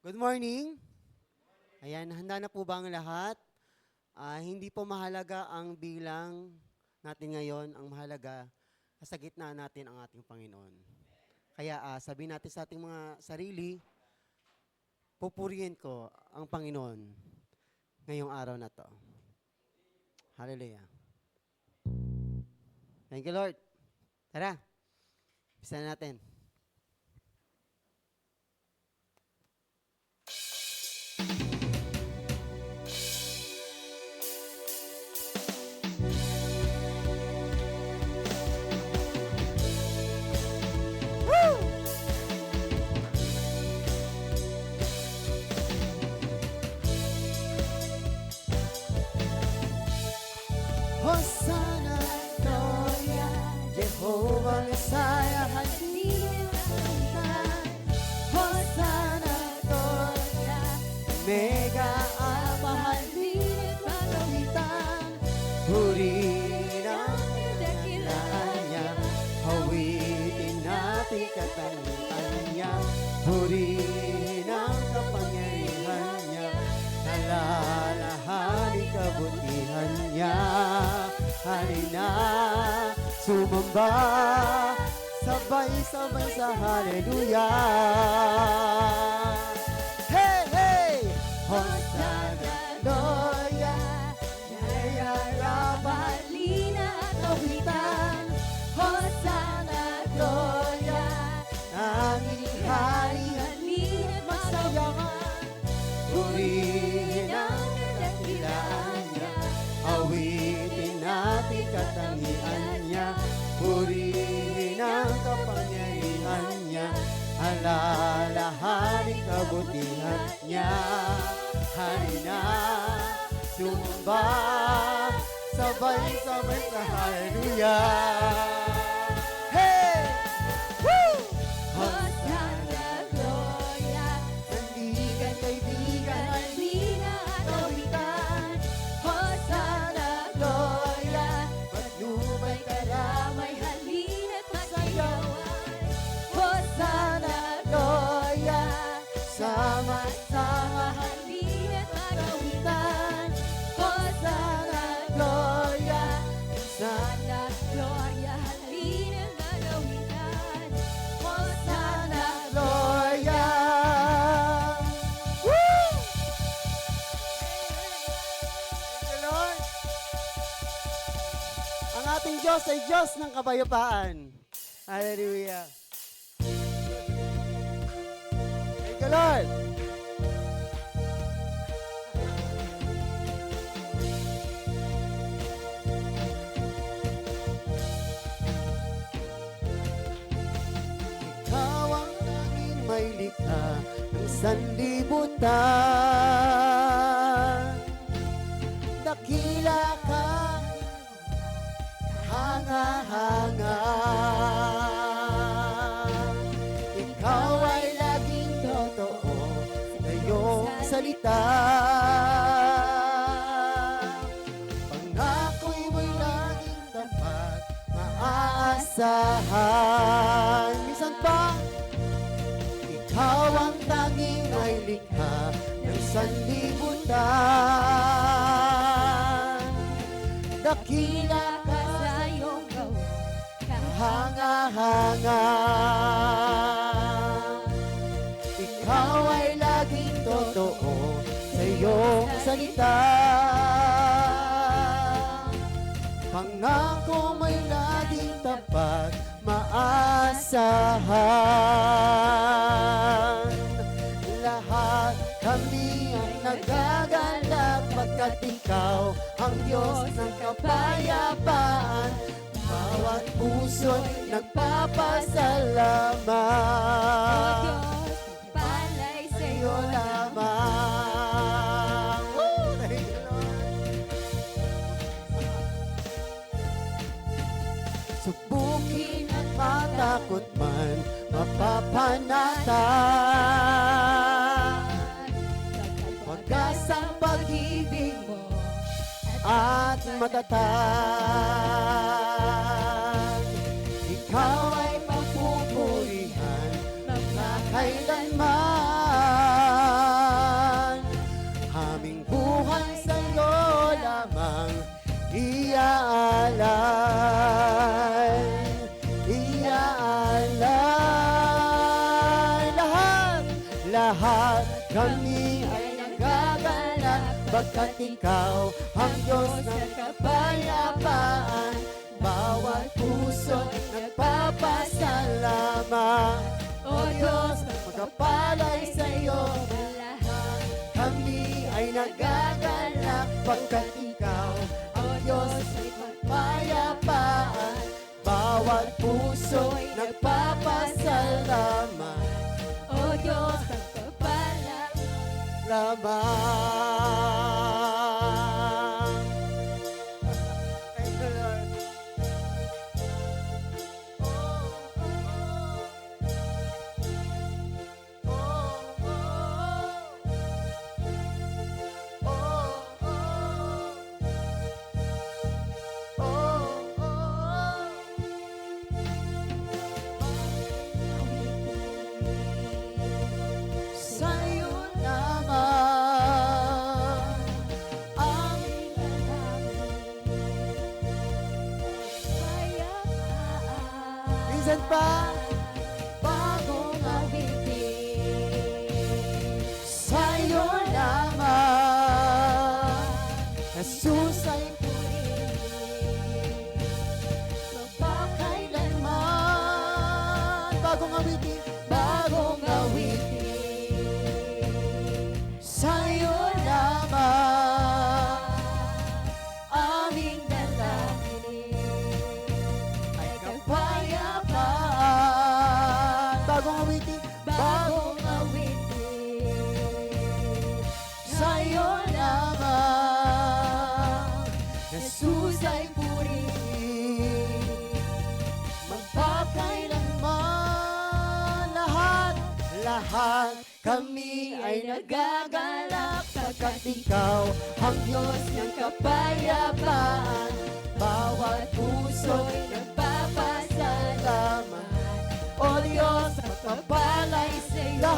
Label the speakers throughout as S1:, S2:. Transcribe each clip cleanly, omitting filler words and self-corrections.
S1: Good morning. Ayan, handa na po ba ang lahat? Hindi po mahalaga ang bilang natin ngayon. Ang mahalaga, sa gitna natin ang ating Panginoon. Kaya sabihin natin sa ating mga sarili, pupurihin ko ang Panginoon ngayong araw na to. Hallelujah. Thank you, Lord. Tara, bisa na natin. Hosanna, Gloria, Jehovah Messiah, Hallelujah. Hosanna, Gloria, Mega Alpha, Hallelujah, Pagkawitan. Purihin ang dakilaan niya, hawitin natin katangian niya. Purihin ang kapangyarihan niya, alalahanin kabutihan niya. Halina, sumamba, sabay-sabay sa hallelujah. Hey, hey! Hosanna, Gloria, Jaya, Rabalina, Kawitan. Hosanna, Gloria, nanging hari, halina, masayaman. Purihin ang dakilaan niya, awitin natin katangian niya. Purihin ang kapangyarihan niya, alalahanin kabutihan niya. Halina, sumamba, sabay-sabay sa hallelujah. Hey! Woo! Hosanna, Gloria, sandigan, kaibigan, halina at kawitan. Hosanna, Gloria, patnubay, karamay, halina at masayawan. Hosanna, Gloria, sama-sama, halina at magawitan. Hosanna, Gloria, Hosanna, Gloria, halina at magawitan. Hosanna, Gloria. Woo! Thank you, Lord. Ang ating Diyos ay Diyos ng kapayapaan. Hallelujah. Thank you, Lord. Ikaw ang tanging may likha ng sanlibutan. Dakila ka, hanga-hanga. Ikaw ay laging totoo sa iyong salita. Pangako'y mo'y laging tapat, maaasahan. Minsan pa, ikaw ang tanging may likha ng sanlibutan. Dakila ka sa iyong gawa, kahanga-hanga. Ikaw ay laging totoo sa iyong salita. Pangako mo'y laging tapat, maasahan. Lahat kami ang nagagalak pagkat ikaw ang Diyos ng kapayapaan. Bawat puso'y nagpapasalamat.
S2: Palay sa iyo
S1: Sa'yo lamang. Woo! Thank you, Lord. Subukin at matakot man, mapapanatan. Wagasang pag-ibig mo at matatag. Ikaw ay papupurihan magkakailanman. iaalay, iaalay. Lahat kami ay nagagalak, pagkat ikaw ang Diyos ng kapayapaan. Bawat puso'y nagpapasalamat. O Diyos, magpapalay sa'yo.
S2: Lahat
S1: Kami ay nagagalak, pagkat ikaw ang Diyos ay kapayapaan. Bawat puso'y nagpapasalamat.
S2: O Diyos, pagpapalang
S1: Lamang. Thank you, Lord. Sa'yo naman ang minsan pa bagong sa'yo naman. Jesus ay magpakailanman. Bagong awitin, bagong awitin. Sa'yo naman aming dalangin ay kapayapaan. Bagong awitin, bagong sa'yo naman. Jesus ay purihin, magpakailanman. Lahat kami ay nagagalak, pagkat ikaw ang Diyos ng kapayapaan. Bawat puso'y nagpapasalamat. O Diyos, magpapalay sa'yo.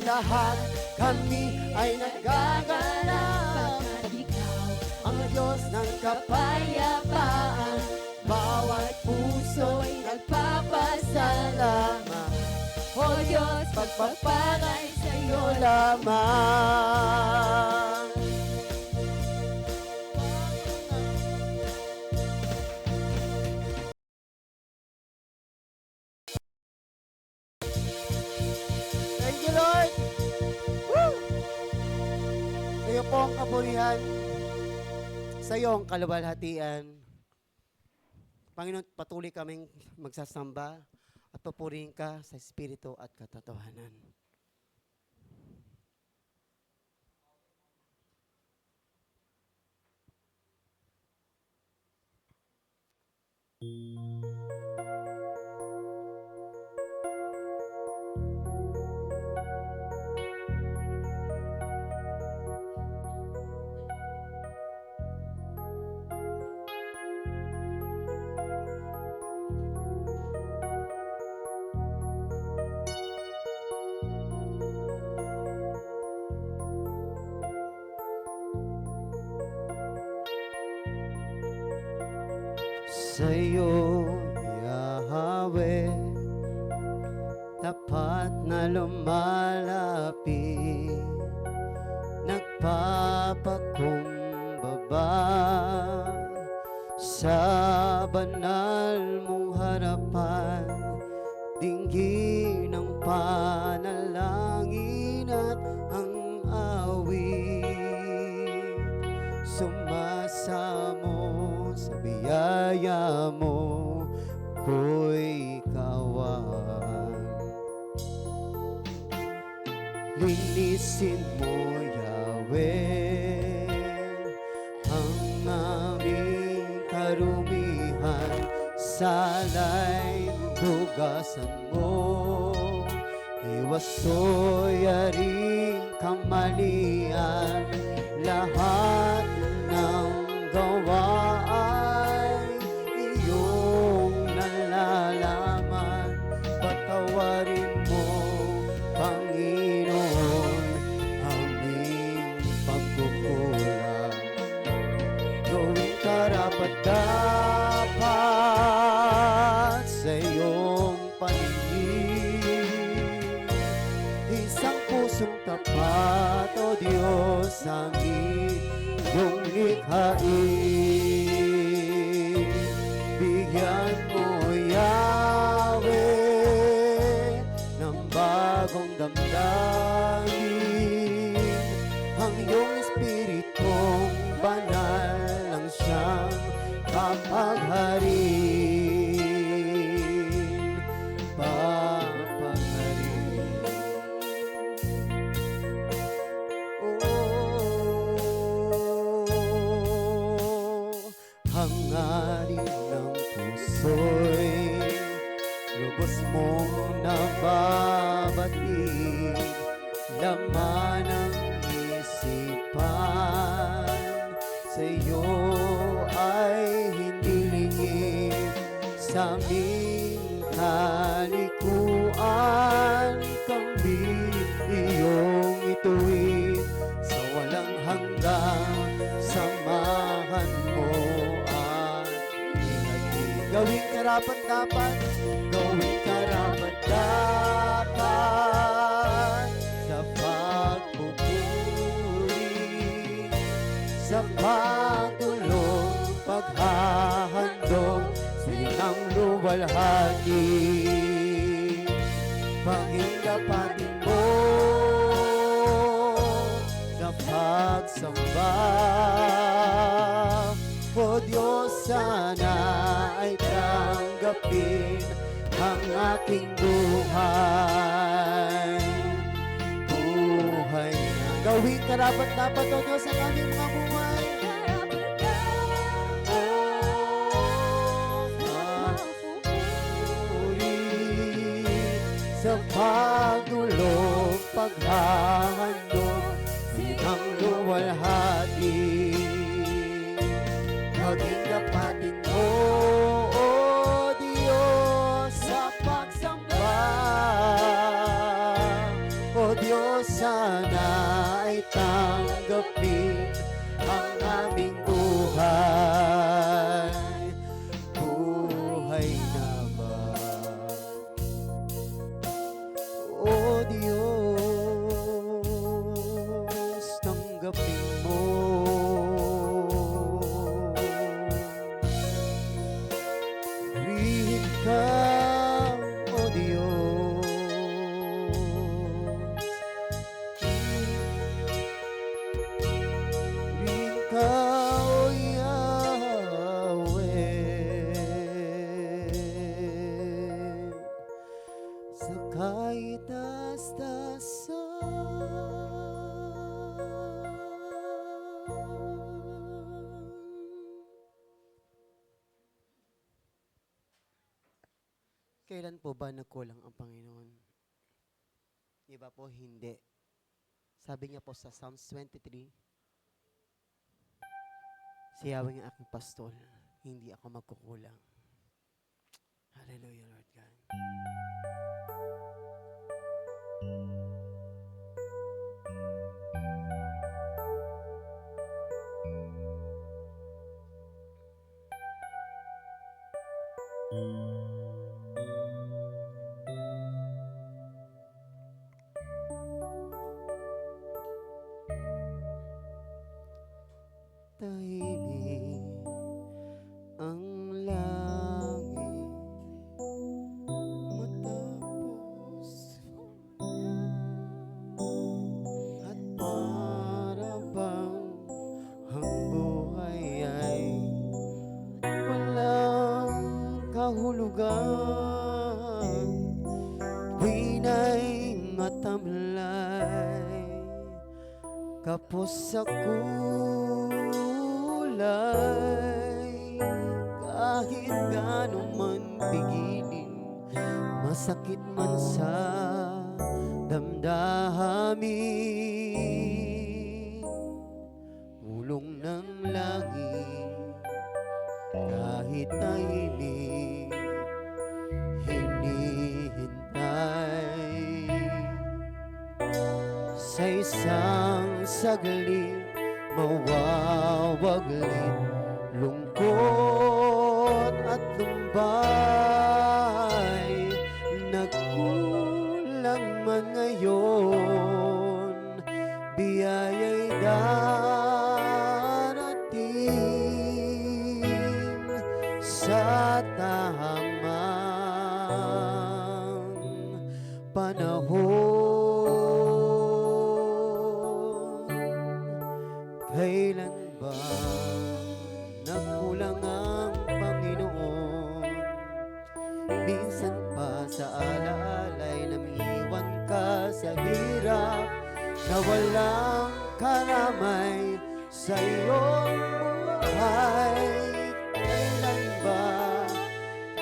S1: Lahat kami ay nagagalak, pagkat ikaw ang Diyos ng kapayapaan. Bawat puso'y nagpapasalamat. O Diyos, pagpapalay sa'yo lamang. Thank you, Lord. Woo! Sa'yo po ang kapurihan. Sa'yo ang kaluwalhatian. Panginoon, patuloy kaming magsasamba at papurihin ka sa Espiritu at katotohanan. Sa'yo, Yahweh, tapat na lumalapit, nagpapakumbaba sa banal mong harapan, dinggin ang panalangin at ang awit. Sumasamo sa biyaya mo, ko'y kawan. Linisin mo, Yahweh, ang aming karumihan. Salay, hugasan mo, iwaso'y aring kamalian. Lahat ng gawa ay iyong nalalaman. Patawarin mo, Panginoon, aming pagkukulang. Gawing karapat dapat sa iyong paningin. Isang pusong tapat, O Diyos, aming iyong likhain. Bigyan mo, Yahweh, ng bagong damdamin. Ang iyong espiritong banal ang siyang papagharin. Papagharin. Hangarin ng puso'y lubos mong nababatid, laman ng isipan sa iyo ay hindi lingid. Sa aming kalikuan kami iyong ituwid. Sa walang hanggang samahan mo at ihatid. Gawing karapat-dapat, gawing karapat-dapat sa pagpupuri, sa pagdulog, paghahandog sa iyong luwalhati. Pangingkapatin mo sa pagsamba, O Diyos, sana ay tanggapin ang aking buhay. Buhay na gawing karapat-dapat, O Diyos, ang aming mga buhay. Sa pagdulog, paghahandog, sinang luwalhati. Maging kapatin mo, O Diyos, sa pagsamba. O Diyos, sana ay tanggapin ang aming buhay. Buhay na ba? O Diyos, tanggapin mo. Purihin ka, O Diyos. Purihin ka, O Yahweh. Sa kailan po ba nagkulang ang Panginoon? Iba po hindi. Sabi niya po sa Psalms 23, si Yahweh ang aking pastol, hindi ako magkukulang. Hallelujah, Lord God. Tahimik ang langit matapos at para bang ang buhay ay walang kahulugan. Winay matamlay kapos sa kulay, kahit gaano man pigilin, masakit man sa damdamin. Ulong ng langit, kahit tahimik, hinihintay sa isang saglit mawawaglit lungkot lungkot at lumbay, nagkulang man ngayon, biyaya'y darating sa tamang panahon. Kailan ba nagkulang ang Panginoon? Minsan pa sa alaalay namiiwan ka sa hirap, na walang karamay sa iyong buhay. Kailan ba,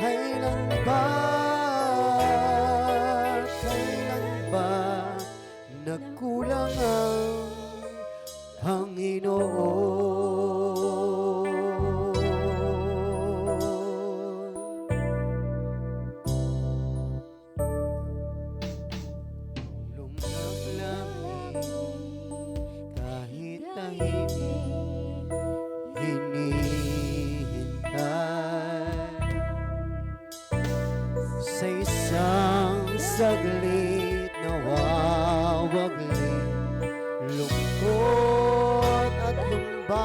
S1: kailan ba, kailan ba nagkulang ang Panginoon? Tulong ng langit, kahit tahimik, hinihintay sa isang saglit nawawaglit, lungkot at lumbay,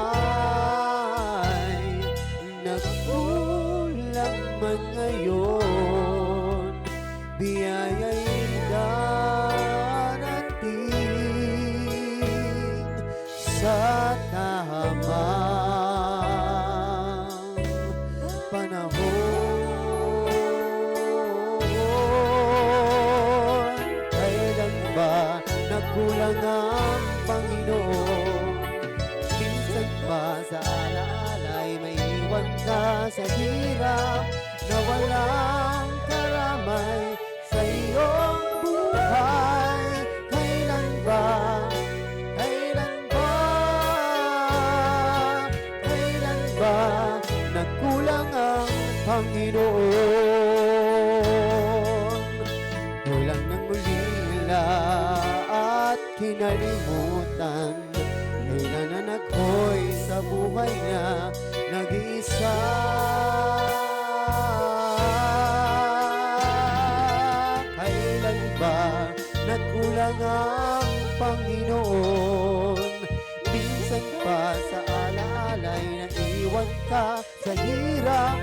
S1: nagkulang man ngayon, biyaya'y darating sa tamang panahon. Kailan ba nagkulang ang Panginoon? Minsan ba sa alaalay may iwan ka sa hirap, na walang karamay sa iyong buhay. Kailan ba, kailan ba, kailan ba nagkulang ang Panginoon? Kulang ng ulila at kinalimutan, kailan na naghoy sa buhay niya, nag-iisa. Kailan ba nagkulang ang Panginoon? Minsan pa sa alaalay naiwan ka sa hirap,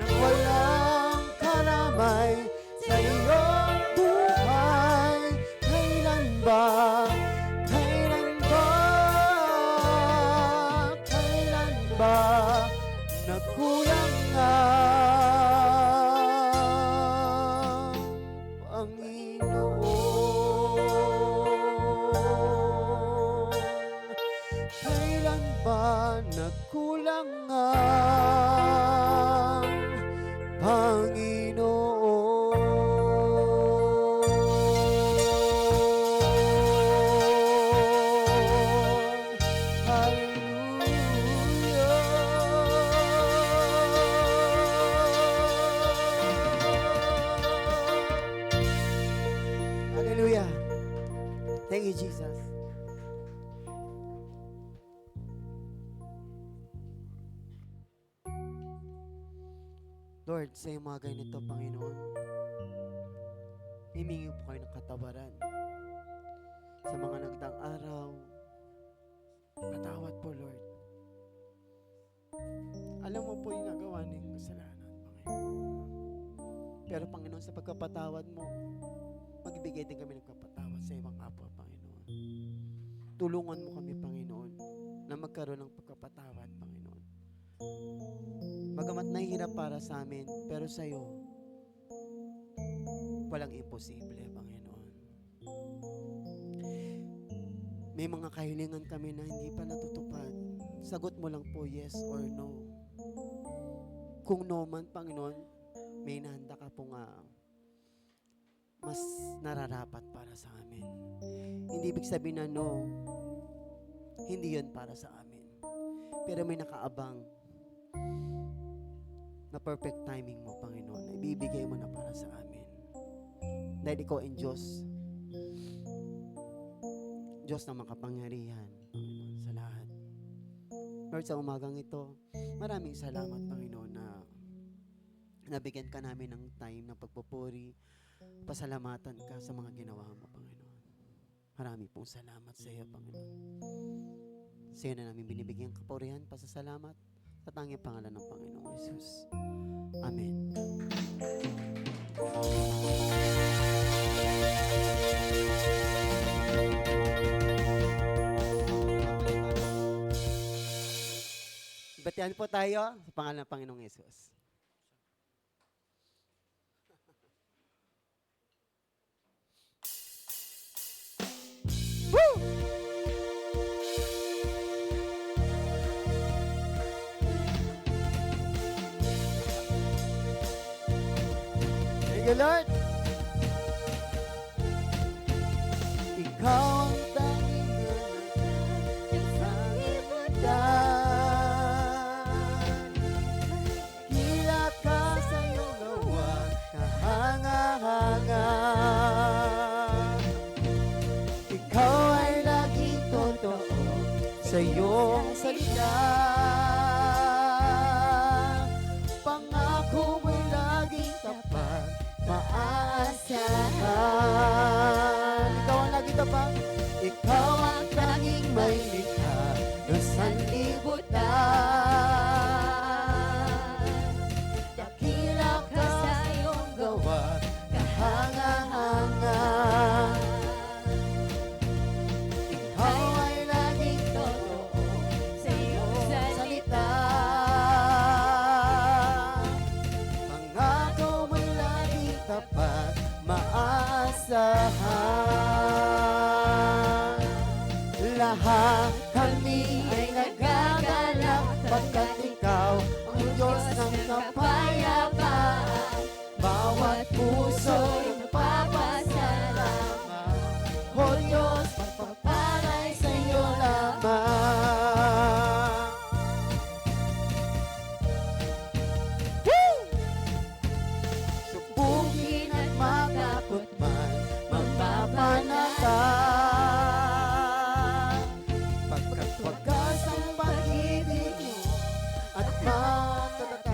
S1: nang walang karamay sa iyong buhay. Kailan ba, kailan ba, kailan ba nagkulang ang Panginoon? Kailan ba nagkulang ang Panginoon? Hallelujah. Hallelujah. Thank you, Jesus. Lord, sa iyong mga ganito, Panginoon, himingi po kayo ng katawaran sa mga nagdaang araw. Patawad po, Lord. Alam mo po yung nagawa ng kasalanan, Panginoon. Pero, Panginoon, sa pagkapatawad mo, magbigay din kami ng kapatawad sa ibang kapwa, Panginoon. Tulungan mo kami, Panginoon, na magkaroon ng pagkapatawad, Panginoon. Bagamat nahihirap para sa amin, pero sa iyo, walang imposible, Panginoon. May mga kahilingan kami na hindi pa natutupad. Sagot mo lang po, yes or no. Kung no man, Panginoon, may nahanda ka po nga mas nararapat para sa amin. Hindi ibig sabihin na no, hindi yun para sa amin. Pero may nakaabang na perfect timing mo, Panginoon, na ibibigay mo na para sa amin. Dahil ikaw ang Diyos. Diyos na makapangyarihan, Panginoon, sa lahat. Lord, sa umagang ito, Maraming salamat, Panginoon, na nabigyan ka namin ng time ng pagpupuri, pasalamatan ka sa mga ginawa mo, Panginoon. Marami pong salamat sa iyo, Panginoon. Sa iyo na namin binibigyan kapurihan, pasasalamat sa tanging pangalan ng Panginoong Jesus. Amen. Batian po tayo sa pangalan ng Panginoong Jesus. Thank you, Lord. Ikaw ang tanging kila ka sa iyong gawa, kahanga-hanga. Ikaw ay laging totoo sa iyong salita. Pangako mo'y laging tapat, maaasahan. Ikaw ang laging tapat. Ikaw ang tanging may likha ng sanlibutan. Dakila ka sa iyong gawa, kahanga-hanga. Ikaw ay laging totoo sa iyong salita. Pangako mo'y laging tapat, maaasahan. Lahat kami ay nagagalak pagkat ikaw ang Diyos ng kapayapaan. Bawat puso'y nagpapasalamat. O Diyos, pagpapalay sa iyo lamang. Woo! Subukin at matakot man, magpapanatag. Pagkat wagas ang pag-ibig mo at matatag.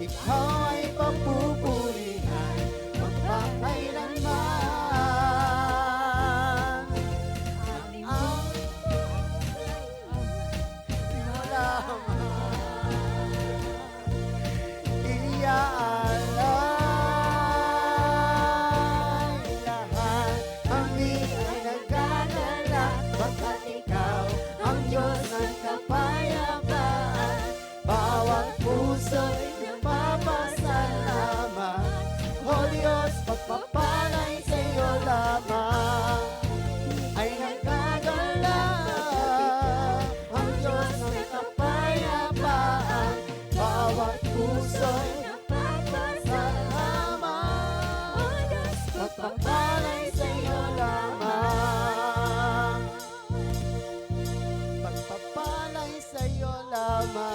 S1: Ikaw ay papupurihan magpakailanman. Ang iaalay lahat. Kami ay nagagalak pagkat ikaw ang Diyos ng kapayapaan. Bawat puso'y nagpapasalamat. O Diyos, pagpapalay sa iyo lamang. Ay nagkagalak ang Diyos ng kapayapaan. Bawat puso'y nagpapasalamat. O Diyos, pagpapalay sa iyo lamang. Pagpapalay sa iyo lamang.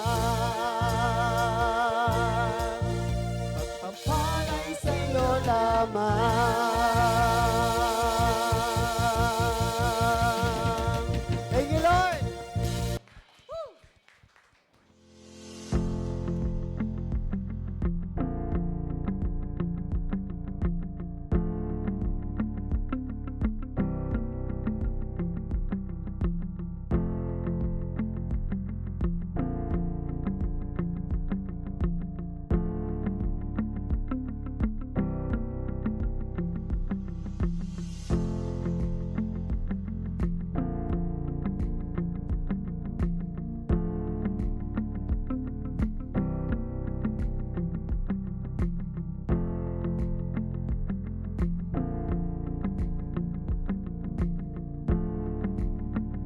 S1: Pagpapalay sa iyo lamang. Thank you, Lord.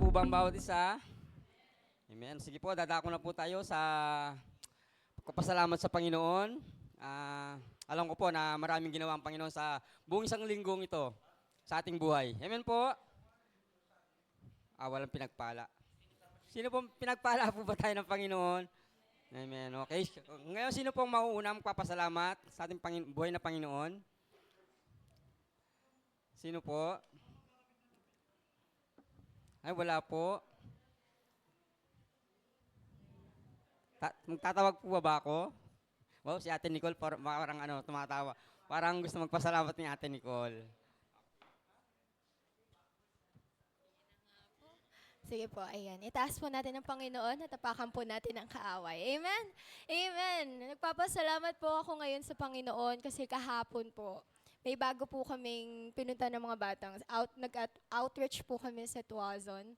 S3: Po ba ang bawat isa? Amen. Sige po, dadako na po tayo sa pagpapasalamat sa Panginoon. Alam ko po na maraming ginawa ang Panginoon sa buong isang linggong ito sa ating buhay. Amen po. Walang pinagpala. Sino pong pinagpala po ba tayo ng Panginoon? Amen. Okay. Ngayon, sino pong mauunang magpapasalamat sa ating buhay na Panginoon? Sino po? Ay, wala po. Magtatawag po ba ako? Wow, si Ate Nicole parang tumatawa. Parang gusto magpasalamat ni Ate Nicole.
S2: Sige po, ayan. Itaas po natin ang Panginoon at tapakan po natin ang kaaway. Amen? Amen. Nagpapasalamat po ako ngayon sa Panginoon kasi kahapon po, may bago po kaming pinunta ng mga batang. Nag-outreach po kami sa Tuazon.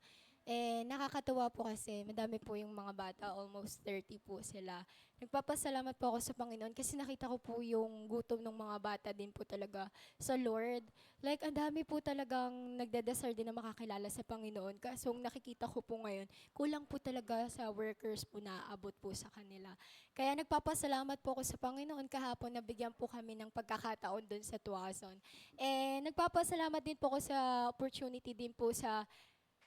S2: Nakakatuwa po kasi madami po yung mga bata, almost 30 po sila. Nagpapasalamat po ako sa Panginoon kasi nakita ko po yung gutom ng mga bata din po talaga sa Lord. Like, ang dami po talagang nagdadasal din na makakilala sa Panginoon. Kaso nakikita ko po ngayon, kulang po talaga sa workers po na abot po sa kanila. Kaya nagpapasalamat po ako sa Panginoon kahapon na bigyan po kami ng pagkakataon doon sa Tuazon. Nagpapasalamat din po ako sa opportunity din po sa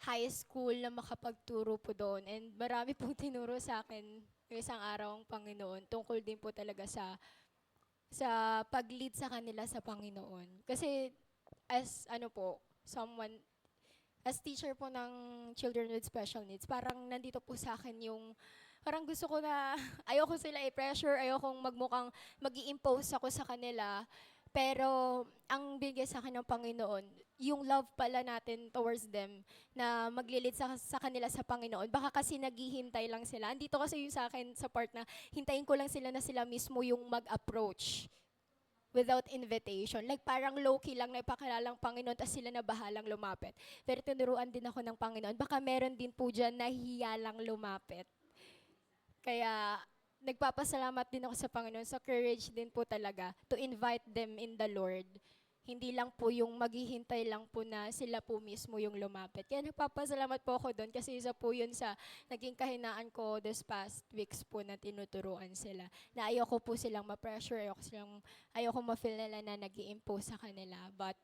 S2: high school na makapagturo po doon. And marami pong tinuro sa akin yung isang araw ang Panginoon. Tungkol din po talaga sa pag-lead sa kanila sa Panginoon. Kasi as teacher po ng children with special needs, parang nandito po sa akin yung parang gusto ko na ayoko sila i-pressure, ayokong magmukhang mag-i-impose ako sa kanila. Pero ang bigay sa akin ng Panginoon, yung love pala natin towards them na maglilid sa kanila sa Panginoon. Baka kasi naghihintay lang sila. Andito kasi yung sa akin sa part na hintayin ko lang sila na sila mismo yung mag-approach without invitation. Like parang low-key lang na ipakilala ng Panginoon tapos sila na bahalang lumapit. Pero tinuruan din ako ng Panginoon. Baka meron din po dyan nahihiya lang lumapit. Kaya nagpapasalamat din ako sa Panginoon sa courage din po talaga to invite them in the Lord. Hindi lang po yung maghihintay lang po na sila po mismo yung lumapit. Kaya nagpapasalamat po ako doon kasi isa po yun sa naging kahinaan ko this past weeks po na tinuturuan sila. Na ayoko po silang ma-pressure, ayoko ma-feel nila na nag-i-impose sa kanila. But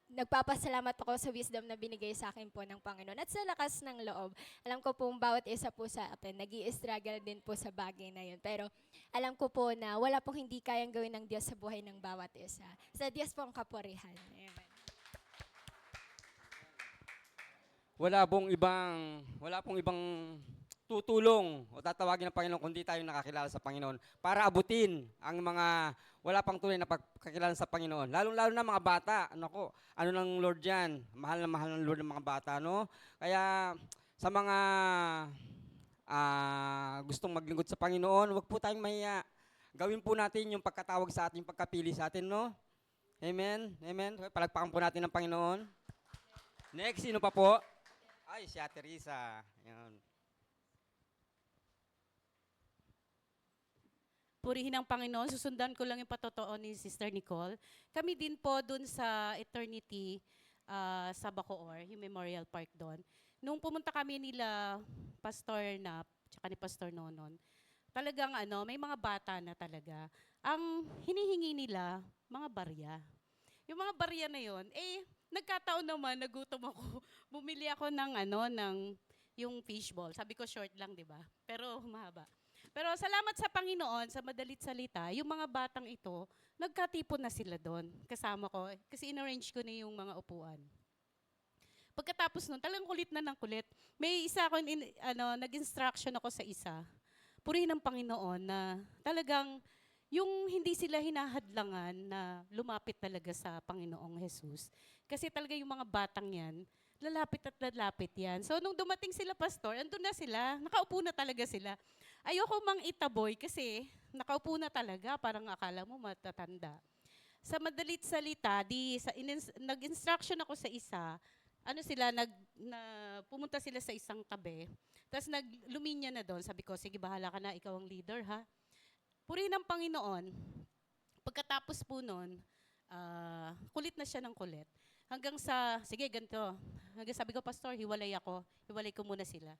S2: nagpapasalamat ako sa wisdom na binigay sa akin po ng Panginoon at sa lakas ng loob. Alam ko po bawat isa po sa atin, nag-i-struggle din po sa bagay na yun. Pero alam ko po na wala pong hindi kayang gawin ng Diyos sa buhay ng bawat isa. Sa Diyos po ang kapurihan. Amen.
S3: Wala pong ibang tutulong o tatawagin ng Panginoon kundi tayo nakakilala sa Panginoon para abutin ang mga wala pang tunay na pagkakilala sa Panginoon. Lalo-lalo na mga bata. Ano ng Lord yan? Mahal na mahal ng Lord ng mga bata, no? Kaya sa mga gustong maglingkod sa Panginoon, huwag po tayong mahiya. Gawin po natin yung pagkatawag sa atin, pagkapili sa atin, no? Amen? Amen? Palagpakan po natin ng Panginoon. Next, sino pa po? Ay, si Ate Risa. Yan.
S4: Purihin ang Panginoon. Susundan ko lang yung patotoo ni Sister Nicole. Kami din po dun sa Eternity sa Bacoor, yung Memorial Park doon. Nung pumunta kami nila Pastor Nap, tsaka ni Pastor Nonon, talagang may mga bata na talaga. Ang hinihingi nila, mga barya. Yung mga barya na yon, nagkataon naman, nagutom ako. Bumili ako ng yung fishball. Sabi ko short lang, di ba? Pero mahaba. Pero salamat sa Panginoon, sa madalit salita, yung mga batang ito, nagkatipon na sila doon, kasama ko. Kasi in-arrange ko na yung mga upuan. Pagkatapos nun, talagang kulit na ng kulit. May isa ako, nag-instruction ako sa isa. Purihin ng Panginoon na talagang yung hindi sila hinahadlangan na lumapit talaga sa Panginoong Jesus. Kasi talaga yung mga batang yan, lalapit at lalapit yan. So nung dumating sila, Pastor, andun na sila, nakaupo na talaga sila. Ayoko mang itaboy kasi nakaupo na talaga, parang akala mo matatanda. Sa madalit salita, nag-instruction ako sa isa, pumunta sila sa isang tabi, tapos nagluminya na doon. Sabi ko, sige, bahala ka na, ikaw ang leader, ha? Purihin ng Panginoon. Pagkatapos po nun, kulit na siya ng kulit. Hanggang sige, ganito. Hanggang sabi ko, Pastor, hiwalay ko muna sila.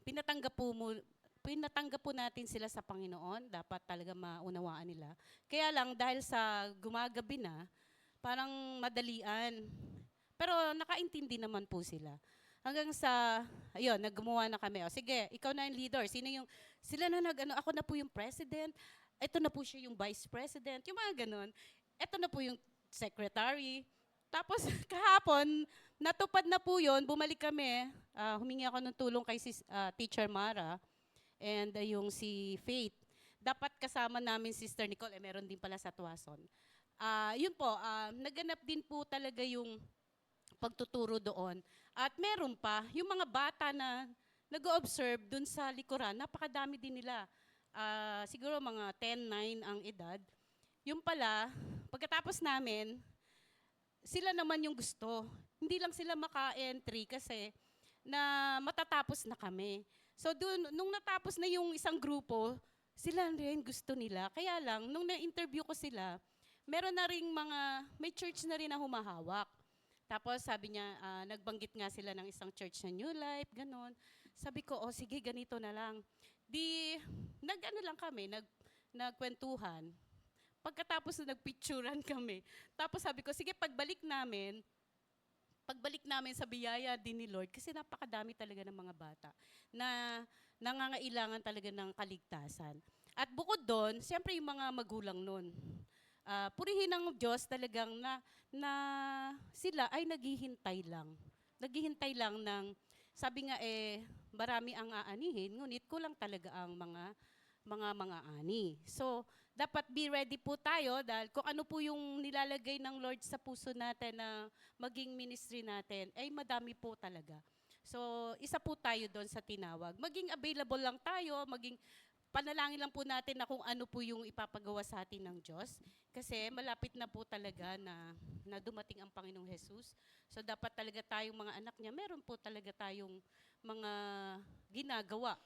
S4: Pinatanggap po natin sila sa Panginoon, dapat talaga maunawaan nila. Kaya lang, dahil sa gumagabi na, parang madalian. Pero nakaintindi naman po sila. Hanggang naggumawa na kami. O sige, ikaw na yung leader. Sila na ako na po yung president, ito na po siya yung vice president, yung mga ganun. Ito na po yung secretary. Tapos kahapon, natupad na po yun, bumalik kami, humingi ako ng tulong kay Teacher Mara. and yung si Faith. Dapat kasama namin Sister Nicole, meron din pala sa Tuwason. Yun po, naganap din po talaga yung pagtuturo doon. At meron pa, yung mga bata na nag-observe dun sa likuran, napakadami din nila. Siguro mga 10, 9 ang edad. Yung pala, pagkatapos namin, sila naman yung gusto. Hindi lang sila maka-entry kasi na matatapos na kami. So dun, nung natapos na yung isang grupo, sila rin gusto nila. Kaya lang, nung na-interview ko sila, meron na ring may church na rin na humahawak. Tapos sabi niya, nagbanggit nga sila ng isang church na New Life, ganon. Sabi ko, sige, ganito na lang. Di, nag-ano lang kami, nagkwentuhan. Pagkatapos na nagpicturan kami. Tapos sabi ko, sige, pagbalik namin sa biyaya din ni Lord, kasi napakadami talaga ng mga bata na nangangailangan talaga ng kaligtasan. At bukod doon, siyempre yung mga magulang nun. Purihin ng Diyos talagang na sila ay naghihintay lang. Naghihintay lang ng, sabi nga marami ang aanihin, ngunit kulang talaga ang mga ani. So, dapat be ready po tayo dahil kung ano po yung nilalagay ng Lord sa puso natin na maging ministry natin, ay madami po talaga. So, isa po tayo doon sa tinawag. Maging available lang tayo, panalangin lang po natin na kung ano po yung ipapagawa sa atin ng Diyos. Kasi malapit na po talaga na dumating ang Panginoong Jesus. So, dapat talaga tayong mga anak niya, meron po talaga tayong mga ginagawa.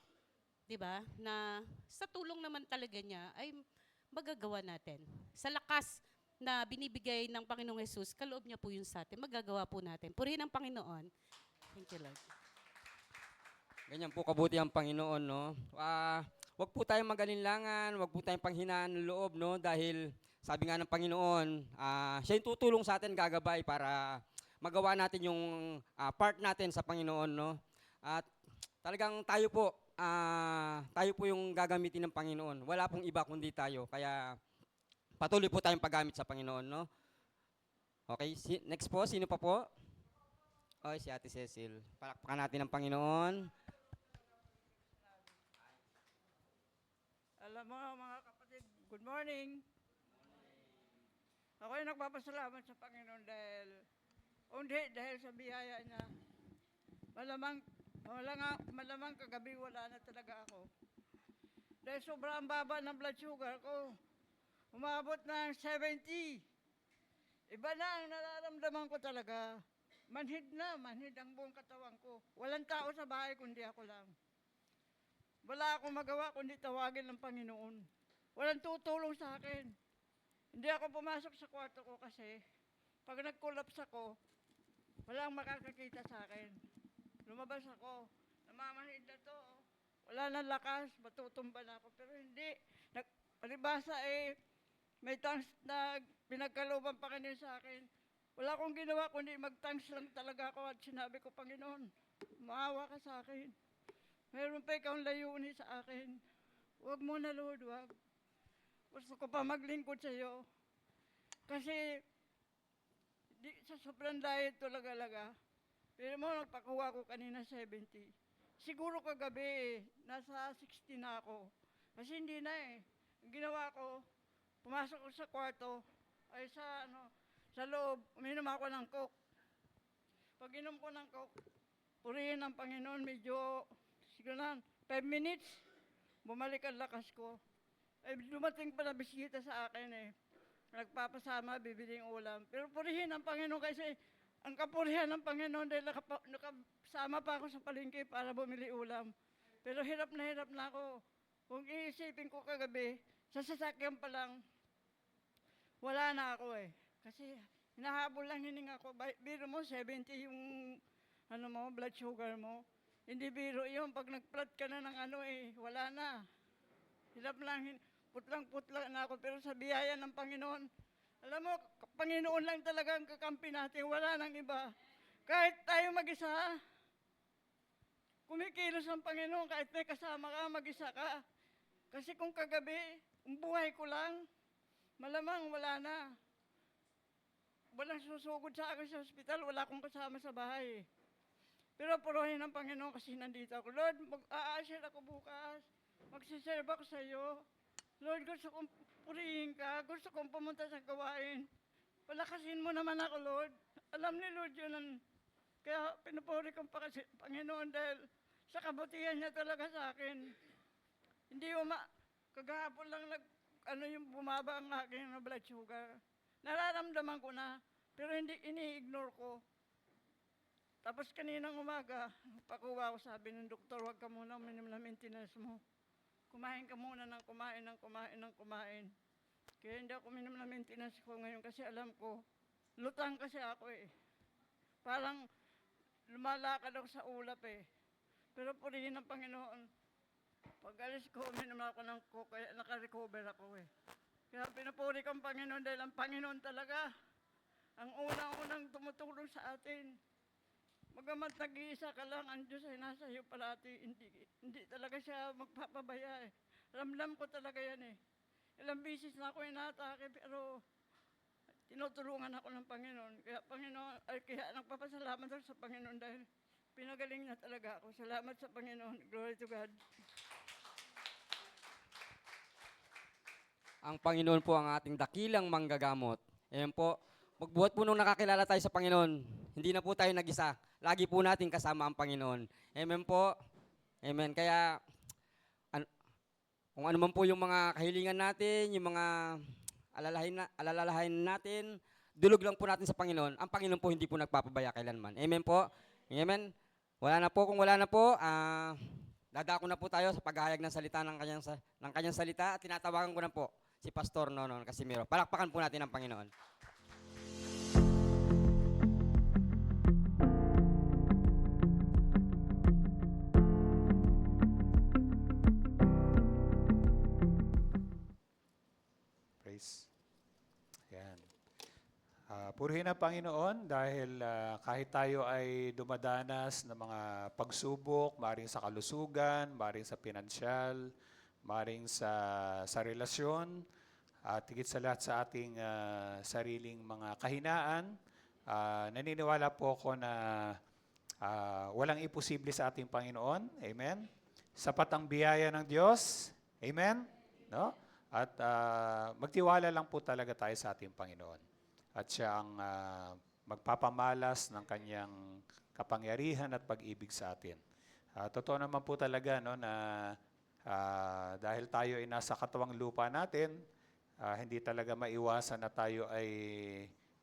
S4: 'Di ba? Na sa tulong naman talaga niya ay magagawa natin. Sa lakas na binibigay ng Panginoong Jesus, kaloob niya po yun sa atin. Magagawa po natin. Purihin ang Panginoon. Thank you, Lord.
S3: Ganyan po kabuti ang Panginoon, no? Wag po tayong magalinlangan, wag po tayong panghinaan ng loob, no? Dahil sabi nga ng Panginoon, siya yung tutulong sa atin, gagabay para magawa natin yung part natin sa Panginoon, no? At talagang tayo po yung gagamitin ng Panginoon. Wala pong iba kundi tayo. Kaya patuloy po tayong paggamit sa Panginoon, no? Okay, next po, sino pa po? Okay, si Ate Cecil. Palakpakan natin ang Panginoon.
S5: Alam mo mga kapatid, good morning. Ako ay nagpapasalamat sa Panginoon dahil sa biyaya niya. Malamang kagabi wala na talaga ako. Dahil sobrang baba ng blood sugar ko. Umabot ng 70. Iba na ang nararamdaman ko talaga. Manhid ang buong katawan ko. Walang tao sa bahay kundi ako lang. Wala akong magawa kundi tawagin ng Panginoon. Walang tutulong sa akin. Hindi ako pumasok sa kwarto ko kasi pag nag-collapse ako, walang makakakita sa akin. Lumabas ako, namamanhid na to. Wala nang lakas, matutumba na ako. Pero hindi. Palibasa may thanks na pinagkalooban pa kanil sa akin. Wala akong ginawa kundi mag-thanks lang talaga ako at sinabi ko, Panginoon, maawa ka sa akin. Mayroon pa ikaw layunin sa akin. Huwag mo na, Lord, huwag. Gusto ko pa maglingkod sa iyo. Kasi sa sobrang diet talaga. Pero mo, nagpakuha ko kanina 70. Siguro kagabi, nasa 60 na ako. Kasi hindi na Ang ginawa ko, pumasok ko sa kwarto, sa loob, uminom ako ng Coke. Pag inom ko ng Coke, purihin ng Panginoon, medyo, siguro na, 5 minutes, bumalik ang lakas ko. Dumating pa na bisita sa akin Nagpapasama, bibiling ulam. Pero purihin ang Panginoon kasi ang kapurihan ng Panginoon dahil nakasama pa ako sa palengke para bumili ulam. Pero hirap na ako. Kung iisipin ko kagabi, sa sasakyan pa lang, wala na ako Kasi hinahabol lang hininga ko. Biro mo, 70 yung blood sugar mo. Hindi biro yun. Pag nag-flat ka na ng wala na. Hirap lang, putlang na ako. Pero sa biyaya ng Panginoon, alam mo, Panginoon lang talaga ang kakampi natin. Wala nang iba. Kahit tayo mag-isa, kumikilos ang Panginoon. Kahit may kasama ka, mag-isa ka. Kasi kung kagabi, ang buhay ko lang, malamang wala na. Walang susugod sa akin sa ospital, wala akong kasama sa bahay. Pero puruhin ng Panginoon kasi nandito ako. Lord, mag-a-assure ako bukas. Magsiserve ako sa iyo. Lord, gusto kong purihin ka. Gusto kong pumunta sa gawain. Palakasin mo naman ako, Lord. Alam ni Lord yun. Kaya pinupuri ko pa kasi, Panginoon, dahil sa kabutihan niya talaga sa akin. Hindi kagahapon lang yung bumaba ang aking blood sugar. Nararamdaman ko na, pero hindi ini-ignore ko. Tapos kaninang umaga, pakuha ko, sabi ng doktor, huwag ka muna uminom na maintenance mo. Kumain ka muna ng kumain. Kaya hindi ako uminom na maintenance ko ngayon kasi alam ko, lutang kasi ako eh. Parang lumalakad ako sa ulap eh. Pero purihin ng Panginoon, pag alis ko, uminom ako ng coke, kaya nakarecover ako eh. Kaya pinupuri ko ang Panginoon dahil ang Panginoon talaga, ang unang-unang tumutulong sa atin. Magamat nag-iisa ka lang, ang Diyos ay nasa iyo palati. Hindi talaga siya magpapabaya eh. Ramdam ko talaga yan eh. Ilang bisis na ako inatake pero tinutulungan ako ng Panginoon. Kaya nagpapasalamat ako sa Panginoon dahil pinagaling na talaga ako. Salamat sa Panginoon. Glory to God.
S3: Ang Panginoon po ang ating dakilang manggagamot. Ayan po, magbuhat po nung nakakilala tayo sa Panginoon, hindi na po tayo nag-isa. Lagi po natin kasama ang Panginoon. Amen po. Amen. Kaya, kung ano man po yung mga kahilingan natin, yung mga alalahain natin, dulog lang po natin sa Panginoon. Ang Panginoon po hindi po nagpapabaya kailanman. Amen po. Amen. Wala na po. Kung wala na po, dadako na po tayo sa paghahayag ng salita ng kanyang salita at tinatawagan ko na po si Pastor Nonon Casimiro. Palakpakan po natin ang Panginoon.
S6: Praise. Yan. Purihin ang Panginoon dahil kahit tayo ay dumadanas ng mga pagsubok, maring sa kalusugan, maring sa pinansyal, maring sa relasyon, at higit sa lahat sa ating sariling mga kahinaan, naniniwala po ako na walang imposible sa ating Panginoon. Amen? Sapat ang biyaya ng Diyos. Amen? No? At magtiwala lang po talaga tayo sa ating Panginoon. At siya ang magpapamalas ng kanyang kapangyarihan at pag-ibig sa atin. Totoo naman po talaga no, na dahil tayo ay nasa katawang lupa natin, hindi talaga maiwasan na tayo ay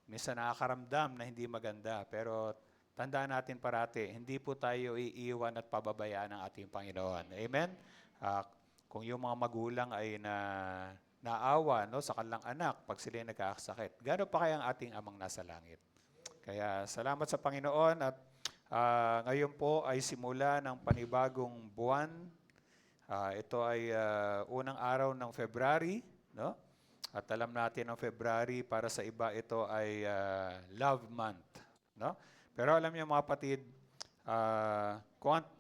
S6: minsan nakakaramdam na hindi maganda. Pero tandaan natin parati, hindi po tayo iiwan at pababayaan ng ating Panginoon. Amen? Kung yung mga magulang ay naawa no, sa kanilang anak pag sila nagkakasakit, gano'n pa kaya ang ating amang nasa langit? Kaya salamat sa Panginoon at ngayon po ay simula ng panibagong buwan. Ito ay unang araw ng February, no? At alam natin ang February para sa iba ito ay Love Month, no? Pero alam niyo mga kapatid,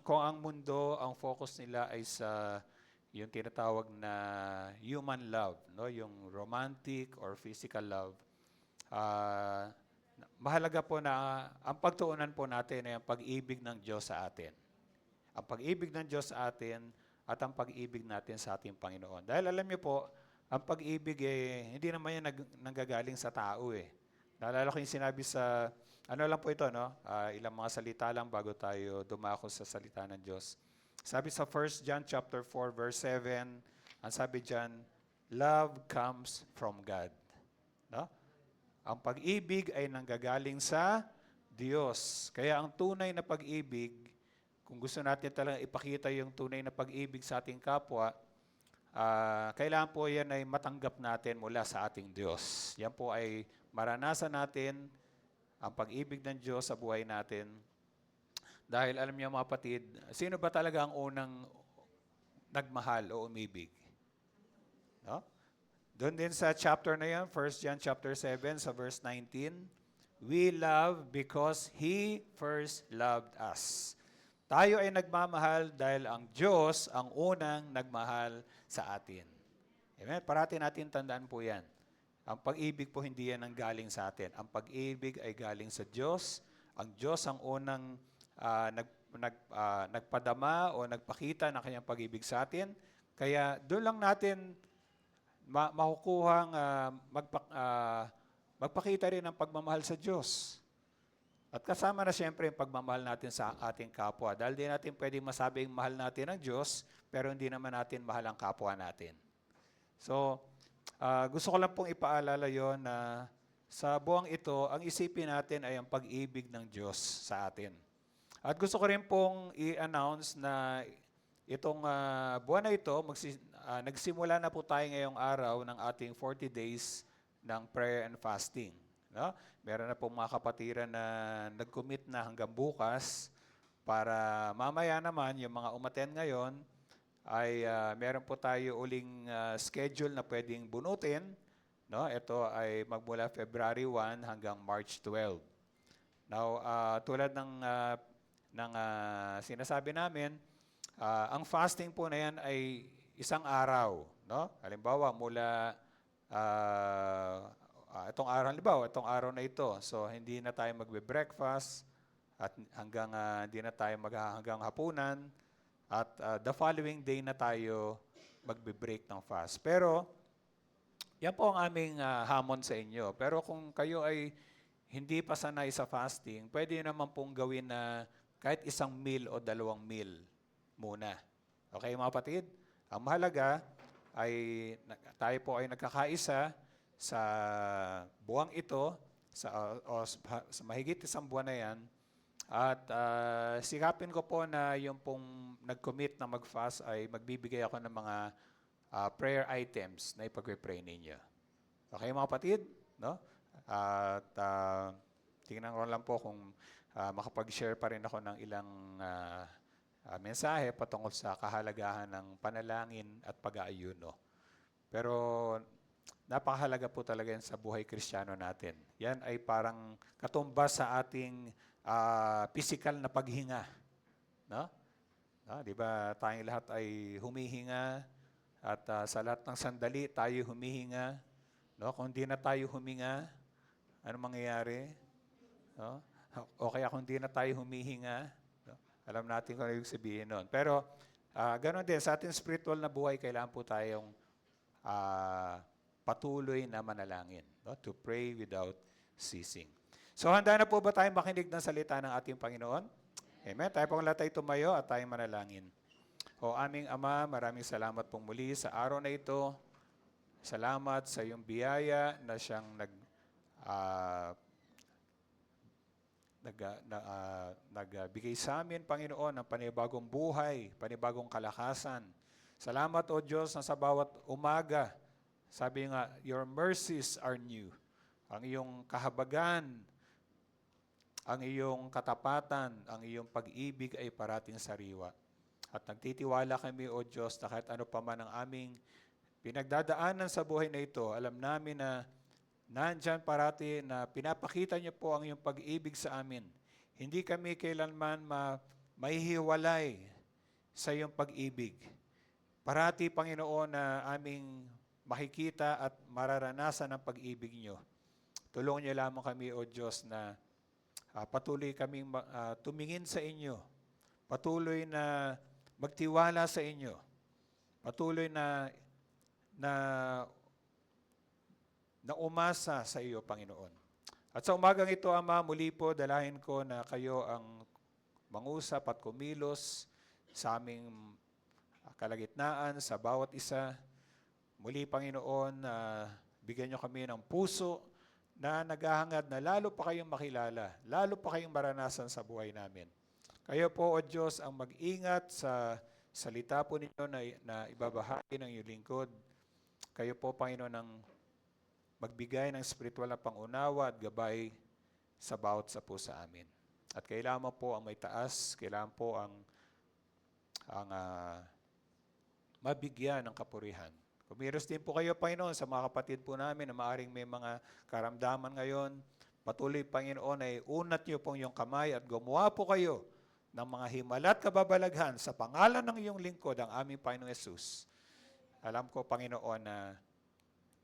S6: kung ang mundo, ang focus nila ay sa yung tinatawag na human love, no? Yung romantic or physical love. Mahalaga po na ang pagtuunan po natin ay ang pag-ibig ng Diyos sa atin. Ang pag-ibig ng Diyos sa atin at ang pag-ibig natin sa ating Panginoon. Dahil alam niyo po, ang pag-ibig hindi naman yan nanggagaling sa tao eh. Naalala ko yung sinabi sa, ano lang po ito, no? Ilang mga salita lang bago tayo dumako sa salita ng Diyos. Sabi sa 1 John chapter 4 verse 7, ang sabi diyan, love comes from God. No? Ang pag-ibig ay nanggagaling sa Diyos. Kaya ang tunay na pag-ibig, kung gusto natin talagang ipakita yung tunay na pag-ibig sa ating kapwa, kailangan po yan ay matanggap natin mula sa ating Diyos. Yan po ay maranasan natin ang pag-ibig ng Diyos sa buhay natin. Dahil alam niyo mga kapatid, sino ba talaga ang unang nagmahal o umibig? No? Doon din sa chapter na yan, 1 John chapter 7 sa verse 19, we love because He first loved us. Tayo ay nagmamahal dahil ang Diyos ang unang nagmahal sa atin. Amen? Parati natin tandaan po yan. Ang pag-ibig po hindi yan ang galing sa atin. Ang pag-ibig ay galing sa Diyos. Ang Diyos ang unang nagpadama o nagpakita ng kanyang pag-ibig sa atin. Kaya doon lang natin makukuhang magpakita rin ng pagmamahal sa Diyos. At kasama na siyempre yung pagmamahal natin sa ating kapwa. Dahil di natin pwedeng masabing mahal natin ang Diyos, pero hindi naman natin mahal ang kapwa natin. So, gusto ko lang pong ipaalala yon na sa buwang ito, ang isipin natin ay ang pag-ibig ng Diyos sa atin. At gusto ko rin pong i-announce na itong buwan na ito, nagsimula na po tayo ngayong araw ng ating 40 days ng prayer and fasting. No? Meron na pong mga kapatiran na nag-commit na hanggang bukas para mamaya naman yung mga umaten ngayon ay meron po tayo uling schedule na pwedeng bunutin. No? Ito ay magmula February 1 hanggang March 12. Now, tulad ng sinasabi namin, ang fasting po na yan ay isang araw. No? Halimbawa, mula itong araw na ito. So, hindi na tayo magbe-breakfast at hindi na tayo hanggang hapunan. At the following day na tayo magbe-break ng fast. Pero, yan po ang aming hamon sa inyo. Pero kung kayo ay hindi pa sanay sa fasting, pwede naman pong gawin na kahit isang meal o 2 meal muna. Okay, mga kapatid? Ang mahalaga ay tayo po ay nagkakaisa sa buwang ito, sa mahigit isang buwan na yan, at sikapin ko po na yung pong nag-commit na mag-fast ay magbibigay ako ng mga prayer items na ipag-pray ninyo. Okay mga kapatid? No? At tingnan ko lang po kung makapag-share pa rin ako ng ilang mensahe patungkol sa kahalagahan ng panalangin at pag-aayuno. Pero napakahalaga po talaga yan sa buhay Kristiyano natin. Yan ay parang katumbas sa ating physical na paghinga. No? No? Di ba tayong lahat ay humihinga at sa lahat ng sandali tayo humihinga. No? Kung di na tayo huminga, ano mangyayari? No? O kaya kung di na tayo humihinga, no? Alam natin kung ano yung sabihin nun. Pero ganoon din, sa ating spiritual na buhay, kailangan po tayong patuloy na manalangin. No? To pray without ceasing. So handa na po ba tayong makinig ng salita ng ating Panginoon? Amen. Tayo pong lahat ay tumayo at tayong manalangin. O aming Ama, maraming salamat pong muli sa araw na ito. Salamat sa iyong biyaya na siyang nagbigay sa amin, Panginoon, ng panibagong buhay, panibagong kalakasan. Salamat, O Diyos, na sa bawat umaga, sabi nga, your mercies are new. Ang iyong kahabagan, ang iyong katapatan, ang iyong pag-ibig ay parating sariwa. At nagtitiwala kami, O Diyos, na kahit ano pa man ang aming pinagdadaanan sa buhay na ito, alam namin na nandyan parati na pinapakita niyo po ang iyong pag-ibig sa amin. Hindi kami kailanman mahihiwalay sa iyong pag-ibig. Parati, Panginoon, na aming makikita at mararanasan ang pag-ibig niyo. Tulungan niyo lamang kami, O Diyos, na patuloy kaming tumingin sa inyo. Patuloy na magtiwala sa inyo. Patuloy na umasa sa iyo, Panginoon. At sa umagang ito, Ama, muli po dalahin ko na kayo ang mangusap at kumilos sa aming kalagitnaan, sa bawat isa. Muli, Panginoon, bigyan niyo kami ng puso na naghahangad na lalo pa kayong makilala, lalo pa kayong maranasan sa buhay namin. Kayo po, O Diyos, ang mag-ingat sa salita po ninyo na ibabahagi ng iyong lingkod. Kayo po, Panginoon, ang magbigay ng spiritual na pangunawa at gabay sa bawat sa po sa amin. At kailangan po ang may taas, kailangan po ang mabigyan ng kapurihan. Kumilos din po kayo, Panginoon, sa mga kapatid po namin na maaring may mga karamdaman ngayon. Patuloy, Panginoon, ay unat niyo pong iyong kamay at gumawa po kayo ng mga himala at kababalaghan sa pangalan ng iyong lingkod, ang aming Panginoong Yesus. Alam ko, Panginoon,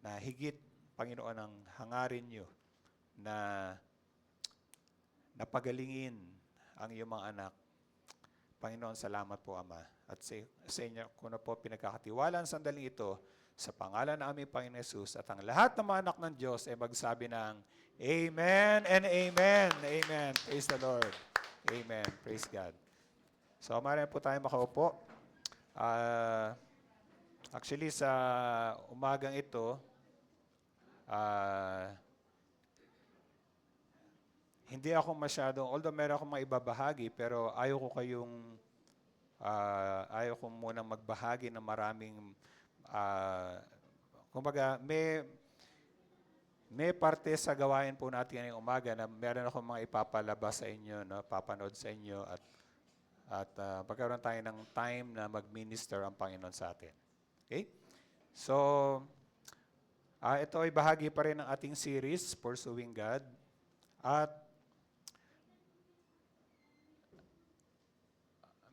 S6: na higit, Panginoon, ang hangarin niyo na napagalingin ang iyong mga anak. Panginoon, salamat po, Ama. At sa inyo ko na po pinagkakatiwalaan sa sandaling ito sa pangalan ng aming Panginoon Jesus at ang lahat ng mga anak ng Diyos ay magsabi ng Amen and Amen. Amen. Praise the Lord. Amen. Praise God. So, maaari po tayo makaupo. Actually, sa umagang ito, hindi ako masyadong, although meron akong maibabahagi, pero ayaw ko munang magbahagi ng maraming, kumbaga, may parte sa gawain po natin ngayong umaga na meron akong mga ipapalabas sa inyo, no? Papanood sa inyo at pagkaroon tayo ng time na mag-minister ang Panginoon sa atin. Okay? So, ito ay bahagi pa rin ng ating series, Pursuing God. At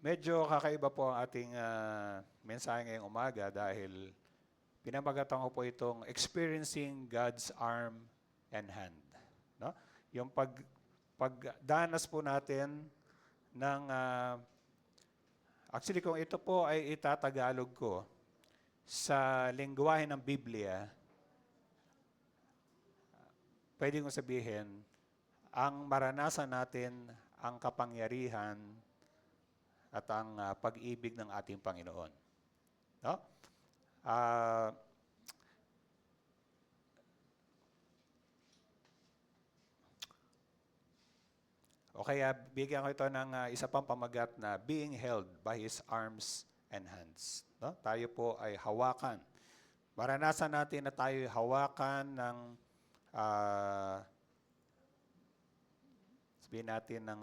S6: medyo kakaiba po ang ating mensahe ngayong umaga dahil pinamagatan ko po itong Experiencing God's Arm and Hand. No? Yung pagdanas po natin ng, actually kung ito po ay itatagalog ko sa lengguwahe ng Biblia, pwede kong sabihin, ang maranasan natin ang kapangyarihan at ang pag-ibig ng ating Panginoon. No? Okay, bigyan ko ito ng isa pang pamagat na being held by His arms and hands. No? Tayo po ay hawakan. Maranasan natin na tayo ay hawakan ng sabihin natin ng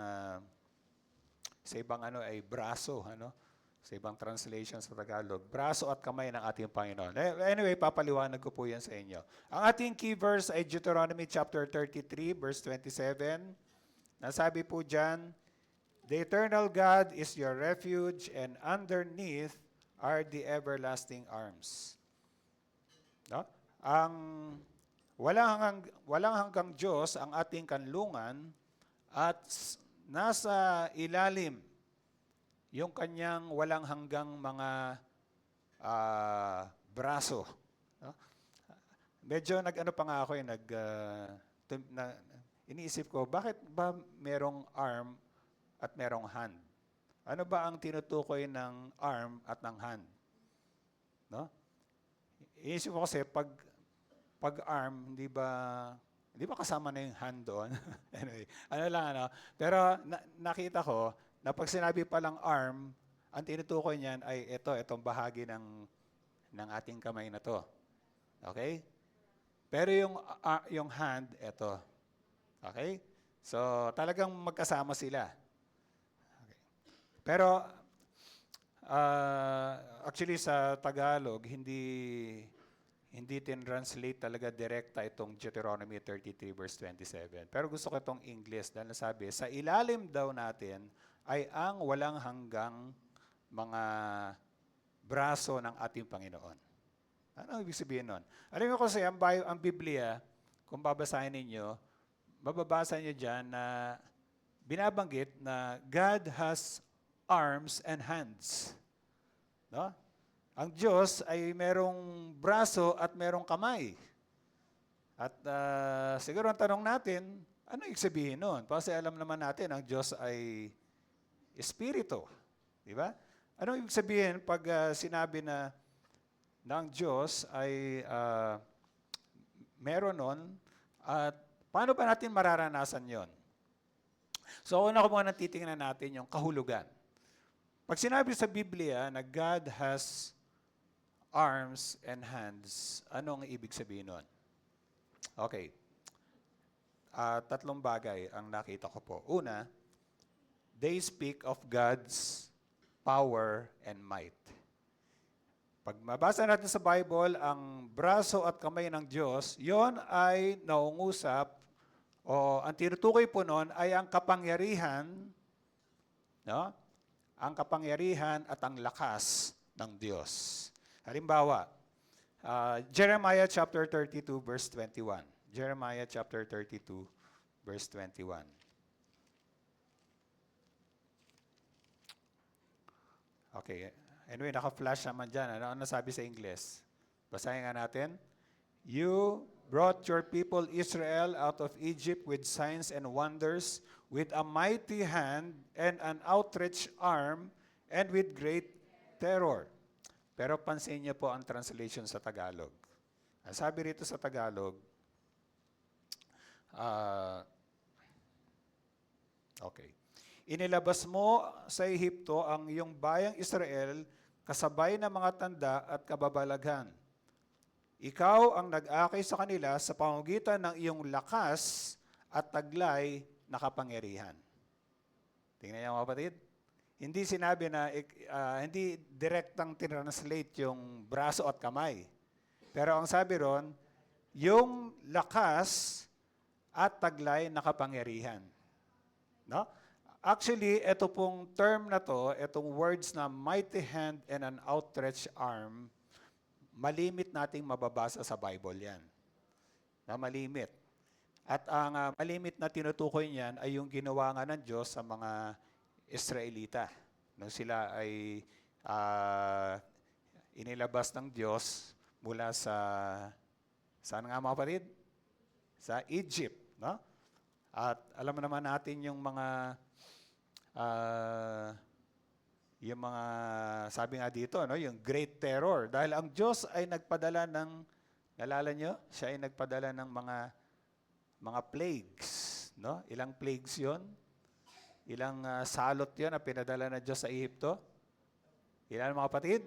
S6: sa ibang ay braso, sa ibang translation sa Tagalog, braso at kamay ng ating Panginoon. Anyway, papaliwanag ko po yan sa inyo. Ang ating key verse ay Deuteronomy chapter 33, verse 27. Nasabi po dyan, the eternal God is your refuge and underneath are the everlasting arms. No? Ang walang hanggang Diyos ang ating kanlungan at nasa ilalim yung kanyang walang hanggang mga braso. No? Medyo pa nga ako iniisip ko, bakit ba merong arm at merong hand? Ano ba ang tinutukoy ng arm at ng hand? No? Iniisip ko kasi pag arm, hindi ba kasama na yung hand doon? Anyway, Pero nakita ko na pag sinabi palang arm, ang tinutukoy niyan ay itong bahagi ng ating kamay na to. Okay? Pero yung hand, ito. Okay? So, talagang magkasama sila. Okay. Pero, actually sa Tagalog, hindi tin-translate talaga direkta itong Deuteronomy 33 verse 27. Pero gusto ko itong English dahil nasabi, sa ilalim daw natin ay ang walang hanggang mga braso ng ating Panginoon. Ano ibig sabihin nun? Alam mo kasi ang Biblia, kung babasahin ninyo, mababasa niyo dyan na binabanggit na God has arms and hands. No? Ang Diyos ay merong braso at merong kamay. At siguro ang tanong natin, ano ibig sabihin nun? Kasi alam naman natin, ang Diyos ay Espiritu. Di ba? Ano ibig sabihin pag sinabi na ang Diyos ay meron nun at paano ba natin mararanasan yon? So, una ko muna titingnan natin yung kahulugan. Pag sinabi sa Biblia na God has arms and hands, ano ang ibig sabihin nun? Okay. Tatlong bagay ang nakita ko po. Una, they speak of God's power and might. Pag mabasa natin sa Bible, ang braso at kamay ng Diyos, yon ay naungusap o ang tinutukoy po noon ay ang kapangyarihan, no? Ang kapangyarihan at ang lakas ng Diyos. Halimbawa, Jeremiah chapter 32 verse 21. Jeremiah chapter 32 verse 21. Okay. Anyway, naka-flash naman dyan. Ano sabi sa Ingles? Basahin nga natin. You brought your people Israel out of Egypt with signs and wonders, with a mighty hand and an outstretched arm, and with great terror. Pero pansin niyo po ang translation sa Tagalog. Ang sabi rito sa Tagalog, okay. Inilabas mo sa Ehipto ang iyong bayang Israel kasabay ng mga tanda at kababalaghan. Ikaw ang nag-akay sa kanila sa pamamagitan ng iyong lakas at taglay na kapangyarihan. Tingnan niyo mga kapatid. Hindi sinabi na, hindi direktang tinranslate yung braso at kamay. Pero ang sabi ron, yung lakas at taglay na kapangyarihan. No? Actually, ito pong term na to, itong words na mighty hand and an outstretched arm, malimit nating mababasa sa Bible yan. Na malimit. At ang malimit na tinutukoy niyan ay yung ginawa nga ng Diyos sa mga Israelita. Nung sila ay inilabas ng Diyos mula sa, saan nga mga kapatid? Sa Egypt. No? At alam naman natin yung mga sabi nga dito, no, yung great terror. Dahil ang Diyos ay nagpadala ng, nalala nyo? Siya ay nagpadala ng mga plagues. No? Ilang plagues yon? Ilang salot yon na pinadala ng Diyos sa Ehipto? Ilan mga kapatid?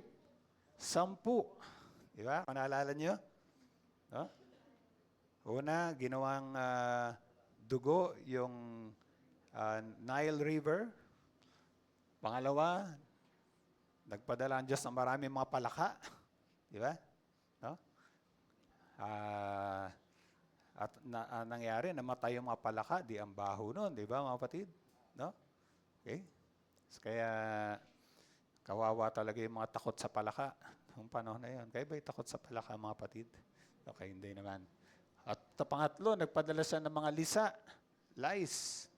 S6: 10. Di ba? Kung naalala nyo? No? Una, ginawang dugo yung Nile River. Pangalawa, nagpadala ang Diyos ng maraming mga palaka. Di ba? No? At nangyari, namatay yung mga palaka, di ang baho nun. Di ba mga kapatid? No? Okay? Kaya, kawawa talaga yung mga takot sa palaka. Noong panahon na yun. Kaya ba'y takot sa palaka mga kapatid? Okay, hindi naman. At pangatlo, nagpadala siya ng mga lisa, lice.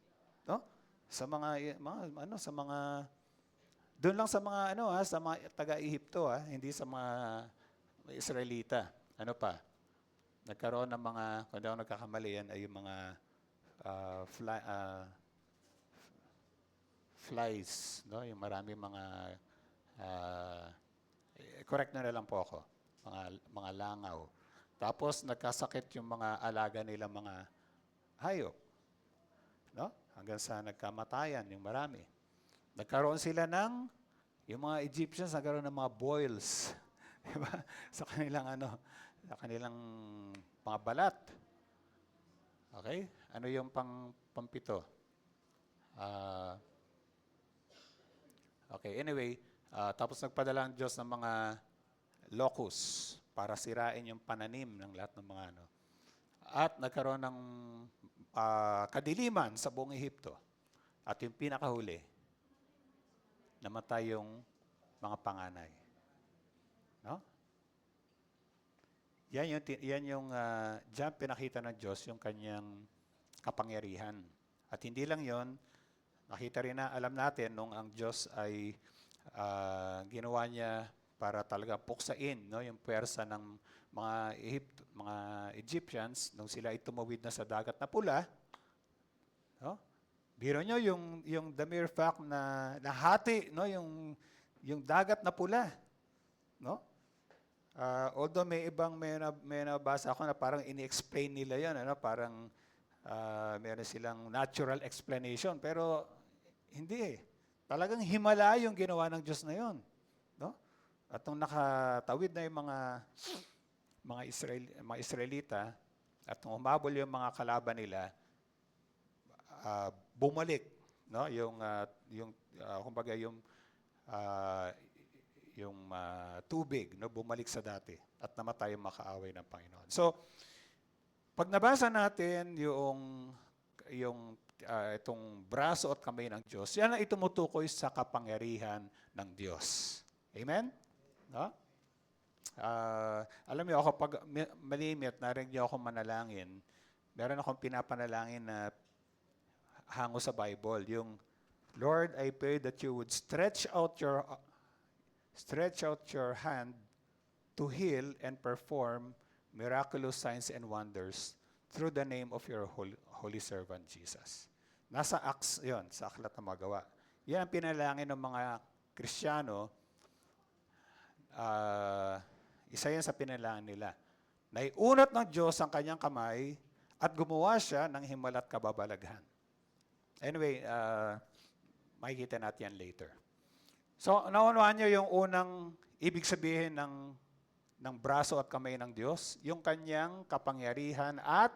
S6: No? Sa mga doon lang sa mga sa mga taga-Ehipto hindi sa mga Israelita. Ano pa? Nagkaroon ng mga, kung daw nagkakamali yan, ay yung mga flies, no? Yung marami mga correct na lang po ako. Mga langaw. Tapos nagkasakit yung mga alaga nila mga hayop. No? Hanggang sa nagkamatayan yung marami. Nagkaroon sila yung mga Egyptians nagkaroon ng mga boils. Diba? Sa kanilang mga balat. Okay? Ano yung pampito? Okay, anyway, tapos nagpadala ang Diyos ng mga locusts para sirain yung pananim ng lahat ng mga At nagkaroon ng kadiliman sa buong Ehipto. At yung pinakahuli, namatay yung mga panganay. No? Yan yung diyan pinakita ng Diyos yung kanyang kapangyarihan. At hindi lang yon, nakita rin na, alam natin, nung ang Diyos ay ginawa niya para talaga puksain, no, yung puwersa ng mga Egyptians nung sila ay tumawid na sa dagat na pula. No? Biro nyo yung the mere fact na nahati, no, yung dagat na pula. No? Although may nabasa ako na parang ini-explain nila yan, parang meron silang natural explanation, pero hindi eh. Talagang himala yung ginawa ng Diyos na yon. No? At nung nakatawid na yung mga Israelita, at nung umabol yung mga kalaban nila, bumalik, no? Kumbaga yung tubig, no, bumalik sa dati at namatay yung makaaway ng Panginoon. So, pag nabasa natin itong braso at kamay ng Diyos, yan ang itumutukoy sa kapangyarihan ng Diyos. Amen? No? Alam niyo ako, pag malimit, narinig niyo ako manalangin, meron akong pinapanalangin na hango sa Bible, yung, Lord, I pray that you would stretch out your stretch out your hand to heal and perform miraculous signs and wonders through the name of your holy servant Jesus. Nasa Acts yon, sa Aklat ng Magawa. Yan ang pinalangin ng mga Kristiyano. Isa yan sa pinalangin nila. Naiunat ng Diyos ang kanyang kamay at gumawa siya ng himala at kababalaghan. Anyway, makikita natin yan later. So, naunawaan niyo yung unang ibig sabihin ng braso at kamay ng Diyos, yung kanyang kapangyarihan at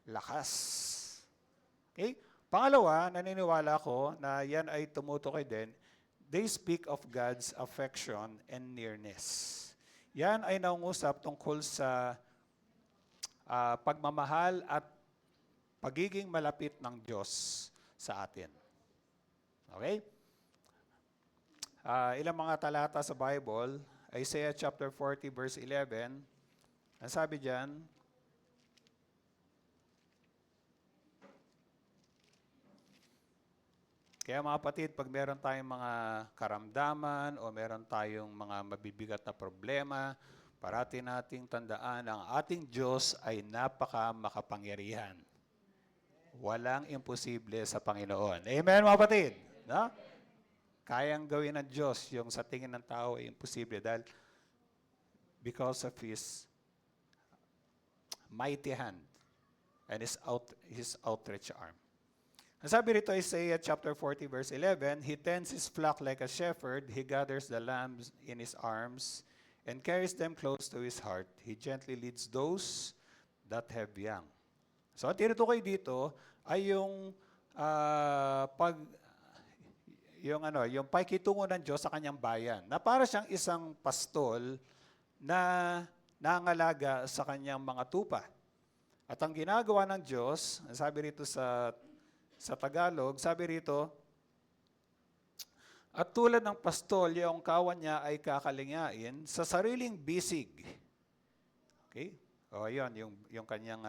S6: lakas. Okay? Pangalawa, naniniwala ko na yan ay tumutukoy din, they speak of God's affection and nearness. Yan ay naungusap tungkol sa pagmamahal at pagiging malapit ng Diyos sa atin. Okay? Ilang mga talata sa Bible, Isaiah chapter 40 verse 11, ang sabi diyan, kaya mga kapatid, pag meron tayong mga karamdaman o meron tayong mga mabibigat na problema, parati nating tandaan ang ating Diyos ay napaka-makapangyarihan. Walang imposible sa Panginoon. Amen mga kapatid? No? Kayang gawin ng Diyos yung sa tingin ng tao ay imposible dahil because of His mighty hand and His outstretched arm. Ang sabi rito, Isaiah chapter 40 verse 11, He tends His flock like a shepherd, He gathers the lambs in His arms and carries them close to His heart. He gently leads those that have young. So, ang tinutukoy dito ay yung yung pakikitungo ng Diyos sa kanyang bayan. Na para siyang isang pastol na nangalaga sa kanyang mga tupa. At ang ginagawa ng Diyos, sabi rito sa Tagalog, sabi rito, at tulad ng pastol, yung kawan niya ay kakalingain sa sariling bisig. Okay? O yun, yung kanyang,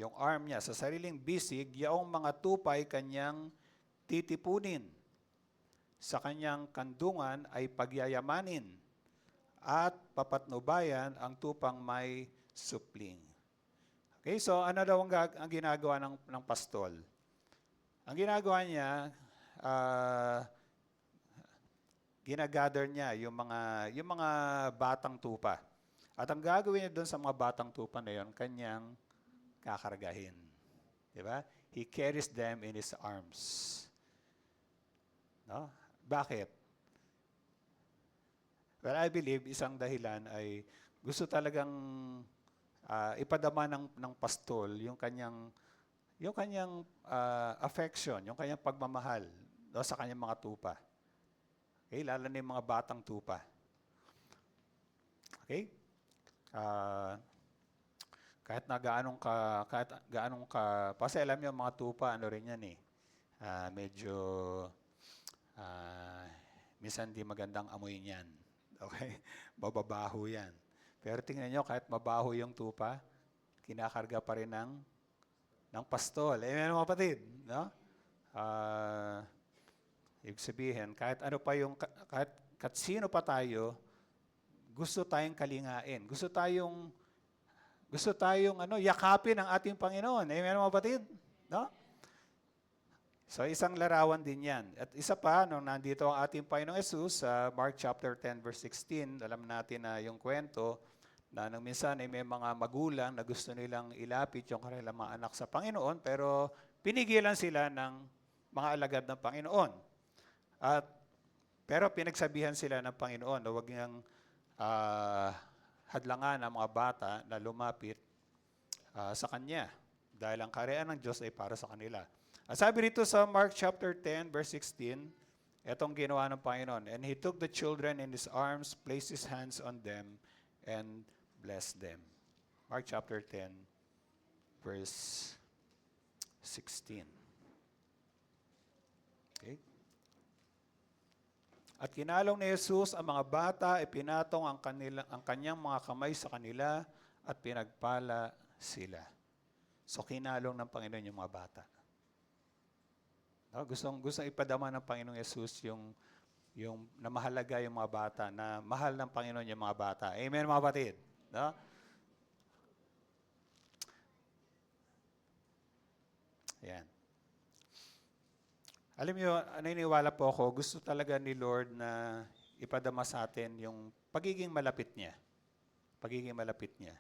S6: yung arm niya, sa sariling bisig, yung mga tupay kanyang titipunin. Sa kanyang kandungan ay pagyayamanin at papatnubayan ang tupang may supling. Okay, so ano daw ang ginagawa ng pastol? Ang ginagawa niya, ginagather niya yung mga batang tupa. At ang gagawin niya doon sa mga batang tupa na yon, kanyang kakargahin. Di ba? He carries them in His arms. No? Bakit? Well, I believe isang dahilan ay gusto talagang ipadama ng pastol yung kanyang affection, yung kanyang pagmamahal sa kanyang mga tupa. Okay, lalo na yung mga batang tupa. Okay? Kahit gaanong ka, kasi alam niyo mga tupa, ano rin yan medyo minsan di magandang amoy niyan. Okay? Mababaho yan. Pero tingnan nyo, kahit mabaho yung tupa, kinakarga pa rin ng pastol. Amen mga kapatid? No? Ibig sabihin, kahit ano pa kahit sino pa tayo, gusto tayong kalingain. Gusto tayong yakapin ang ating Panginoon. Amen mga kapatid? No? So isang larawan din yan. At isa pa, nung nandito ang ating Panginoong Yesus sa Mark chapter 10 verse 16, alam natin na yung kwento na nung minsan ay may mga magulang na gusto nilang ilapit yung kanilang mga anak sa Panginoon, pero pinigilan sila ng mga alagad ng Panginoon. Pero pinagsabihan sila ng Panginoon na huwag niyang hadlangan ang mga bata na lumapit sa Kanya dahil ang kaharian ng Diyos ay para sa kanila. At sabi rito sa Mark chapter 10 verse 16, etong ginawa ng Panginoon. And He took the children in His arms, placed His hands on them, and blessed them. Mark chapter 10 verse 16. Okay? At kinalong ni Jesus ang mga bata, ipinatong ang kanyang mga kamay sa kanila at pinagpala sila. So kinalong ng Panginoon yung mga bata. No, gustong ipadama ng Panginoong Yesus yung yung na mahalaga yung mga bata, na mahal ng Panginoon yung mga bata. Amen, mga kapatid? No? Yan. Alam niyo, naniniwala po ako, gusto talaga ni Lord na ipadama sa atin yung pagiging malapit niya. Pagiging malapit niya.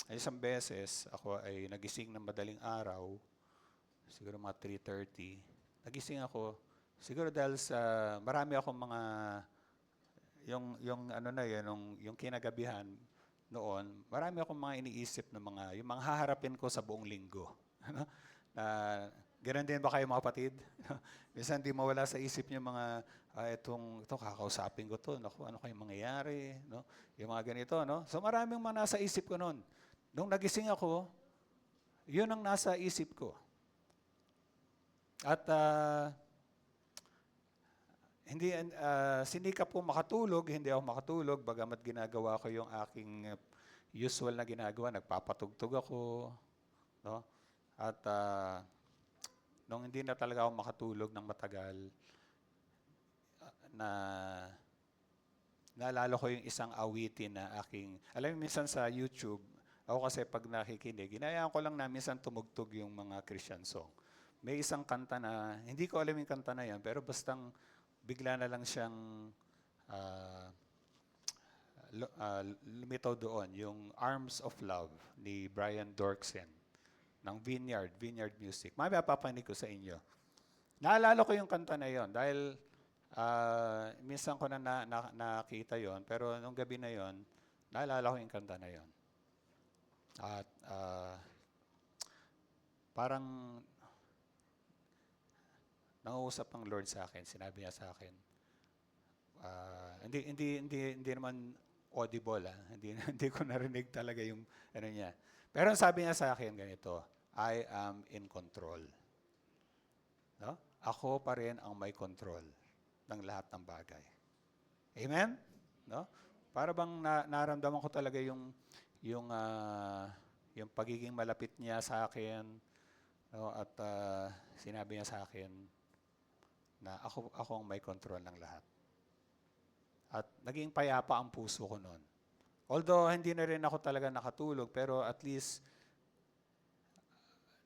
S6: Isang beses, ako ay nagising ng madaling araw, siguro mga 3:30. Nagising ako, siguro dahil sa marami akong mga, yung ano na yun, yung kinagabihan noon, marami akong mga iniisip na yung mga haharapin ko sa buong linggo. Ano? Ganun din ba kayo mga kapatid? Minsan di mawala sa isip niyo mga, ito kakausapin ko to, naku, ano kayong mangyayari, no? Yung mga ganito, no? So maraming mga nasa isip ko noon. Nung nagising ako, yun ang nasa isip ko. At sinikap ko makatulog, hindi ako makatulog, bagamat ginagawa ko yung aking usual na ginagawa, nagpapatugtog ako, no? At nung hindi na talaga ako makatulog ng matagal, naalala ko yung isang awitin na alam mo minsan sa YouTube, ako kasi pag nakikinig, ginayaan ko lang na minsan tumugtog yung mga Christian song. May isang kanta na, hindi ko alam yung kanta na yan, pero bastang bigla na lang siyang lumitaw doon, yung Arms of Love ni Brian Dorksen ng Vineyard Music. Mamaya papanig ko sa inyo. Naalala ko yung kanta na yon dahil minsan ko na nakita yon, pero nung gabi na yon, naalala ko yung kanta na yon. At parang nangusap ng Lord sa akin, sinabi niya sa akin, hindi naman audible, hindi ko narinig talaga yung ano niya. Pero ang sabi niya sa akin ganito, I am in control. No? Ako pa rin ang may control ng lahat ng bagay. Amen? No? Para bang naramdaman ko talaga yung pagiging malapit niya sa akin, no? At sinabi niya sa akin na ako ang may control ng lahat. At naging payapa ang puso ko noon. Although hindi na rin ako talaga nakatulog, pero at least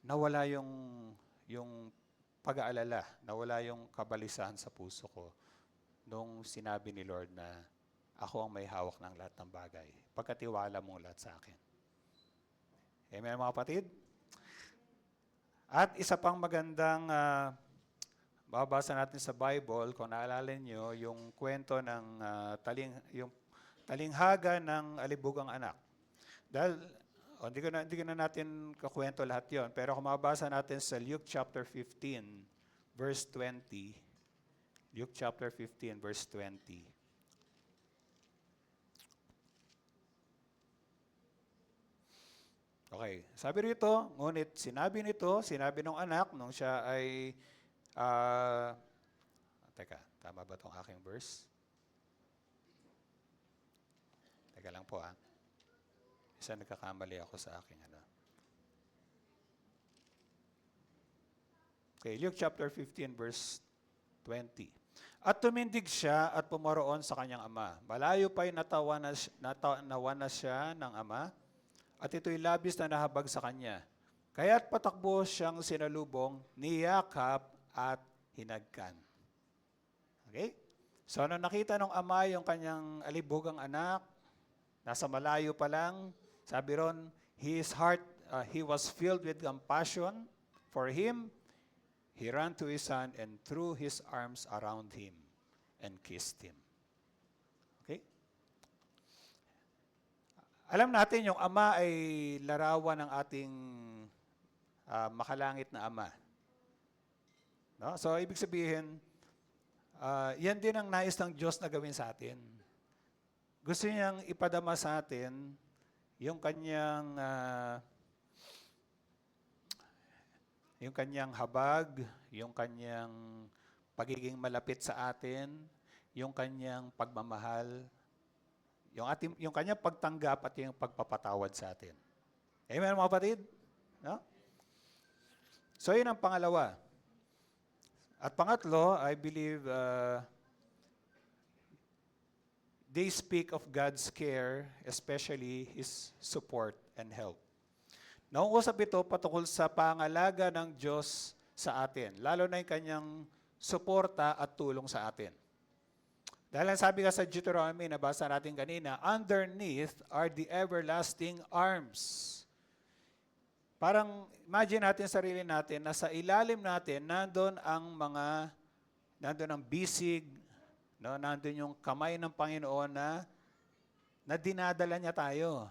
S6: nawala yung pag-aalala, nawala yung kabalisahan sa puso ko nung sinabi ni Lord na ako ang may hawak ng lahat ng bagay. Pagkatiwala mo lahat sa akin. Amen, mga kapatid? At isa pang magandang babasa natin sa Bible, kung naalala niyo, yung kwento ng yung talinghaga ng alibugang anak. Dahil, hindi ko na natin kakwento lahat yon, pero kung mabasa natin sa Luke chapter 15, verse 20, Luke chapter 15, verse 20. Okay, sabi rito, ngunit sinabi ng anak, nung siya ay, teka, tama ba itong aking verse? Teka lang po Isa nagkakamali ako sa aking Okay, Luke chapter 15, verse 20. At tumindig siya at pumaroon sa kanyang ama. Malayo pa'y nawa na siya ng ama, at ito'y labis na nahabag sa kanya. Kaya't patakbo siyang sinalubong, niyakap at hinagkan. Okay? So, nung nakita ng ama yung kanyang alibugang anak, nasa malayo pa lang, sabi ron, he was filled with compassion for him. He ran to his son and threw his arms around him and kissed him. Okay? Alam natin yung ama ay larawan ng ating makalangit na ama. No? So, ibig sabihin, yan din ang nais ng Diyos na gawin sa atin. Gusto niyang ipadama sa atin yung kanyang habag, yung kanyang pagiging malapit sa atin, yung kanyang pagmamahal, yung kanyang pagtanggap at yung pagpapatawad sa atin. Amen, mga kapatid? No? So, yun ang pangalawa. At pangatlo, I believe they speak of God's care, especially His support and help. Nauusap ito patungkol sa pangalaga ng Diyos sa atin, lalo na yung kanyang suporta at tulong sa atin. Dahil ang sabi nga sa Deuteronomy, nabasa natin kanina, underneath are the everlasting arms. Parang imagine natin sarili natin na sa ilalim natin, nandun ang bisig, no? Nandun yung kamay ng Panginoon na dinadala niya tayo.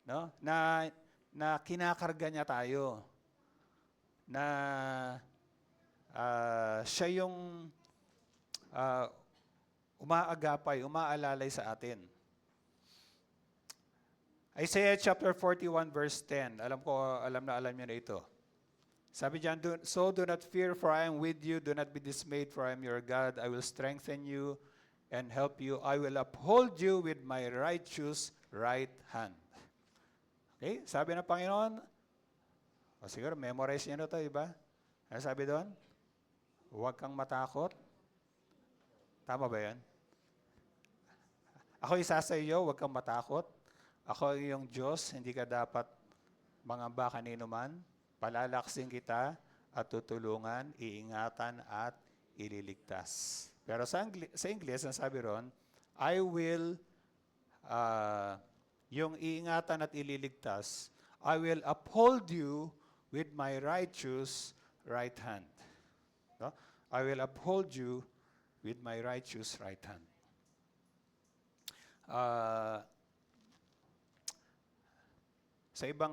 S6: No? Na kinakarga niya tayo. Na siya yung umaagapay, umaalalay sa atin. Isaiah chapter 41 verse 10. Alam niyo na ito. Sabi diyan, so do not fear, for I am with you. Do not be dismayed, for I am your God. I will strengthen you and help you. I will uphold you with my righteous right hand. Okay? Sabi ng Panginoon, siguro memorize niyo na ito, iba? Ano sabi doon? Huwag kang matakot. Tama ba yan? Ako isa sa iyo, huwag kang matakot. Ako ang iyong Diyos, hindi ka dapat mangamba kanino man. Palalaksin kita at tutulungan, iingatan at ililigtas. Pero sa English, ang sabi ron, I will, yung iingatan at ililigtas, I will uphold you with my righteous right hand. No? I will uphold you with my righteous right hand. Sa ibang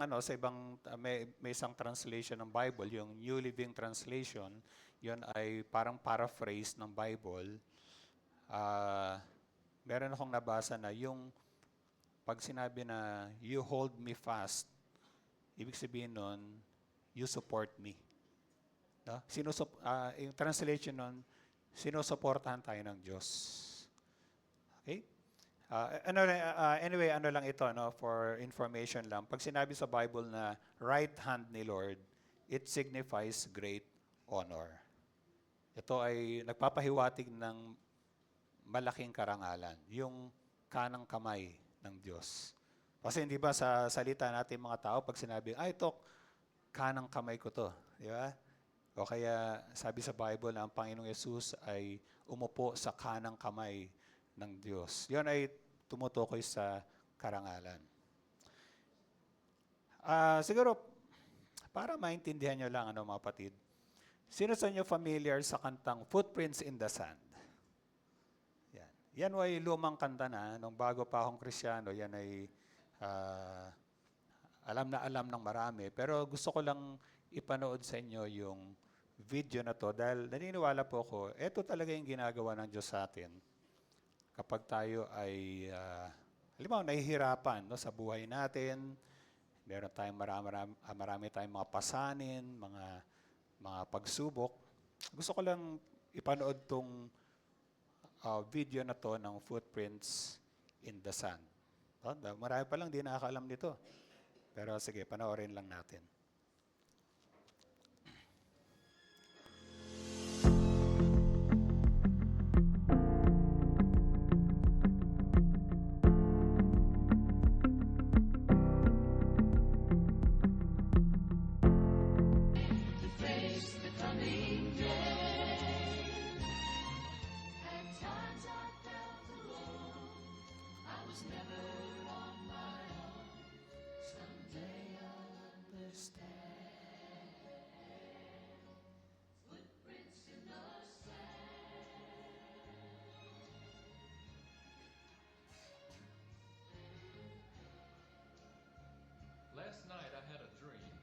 S6: may isang translation ng Bible, yung New Living Translation, yun ay parang paraphrase ng Bible. Meron akong nabasa na yung pag sinabi na you hold me fast, ibig sabihin nun, you support me. No? Yung translation nun, sinusuportahan tayo ng Diyos. Okay? Anyway, ano lang ito, no, for information lang. Pag sinabi sa Bible na right hand ni Lord, it signifies great honor. Ito ay nagpapahiwatig ng malaking karangalan, yung kanang kamay ng Diyos. Kasi hindi ba sa salita natin mga tao, pag sinabi, ito, kanang kamay ko to. Di ba? O kaya sabi sa Bible na ang Panginoong Yesus ay umupo sa kanang kamay ng Diyos. Yun ay tumutukoy sa karangalan. Siguro, para maintindihan nyo lang, mga kapatid, sino sa inyo familiar sa kantang Footprints in the Sand? Yan ay lumang kanta na, nung bago pa akong Kristiyano, yan ay alam na alam ng marami. Pero gusto ko lang ipanood sa inyo yung video na to dahil naniniwala po ako, ito talaga yung ginagawa ng Diyos sa atin. Kapag tayo ay, halimbawa, nahihirapan sa buhay natin, meron tayong marami tayong mga pasanin, mga pagsubok. Gusto ko lang ipanood tong video na to ng Footprints in the Sand. Marami pa lang di nakakaalam nito. Pero sige, panoorin lang natin.
S7: Last night I had a dream.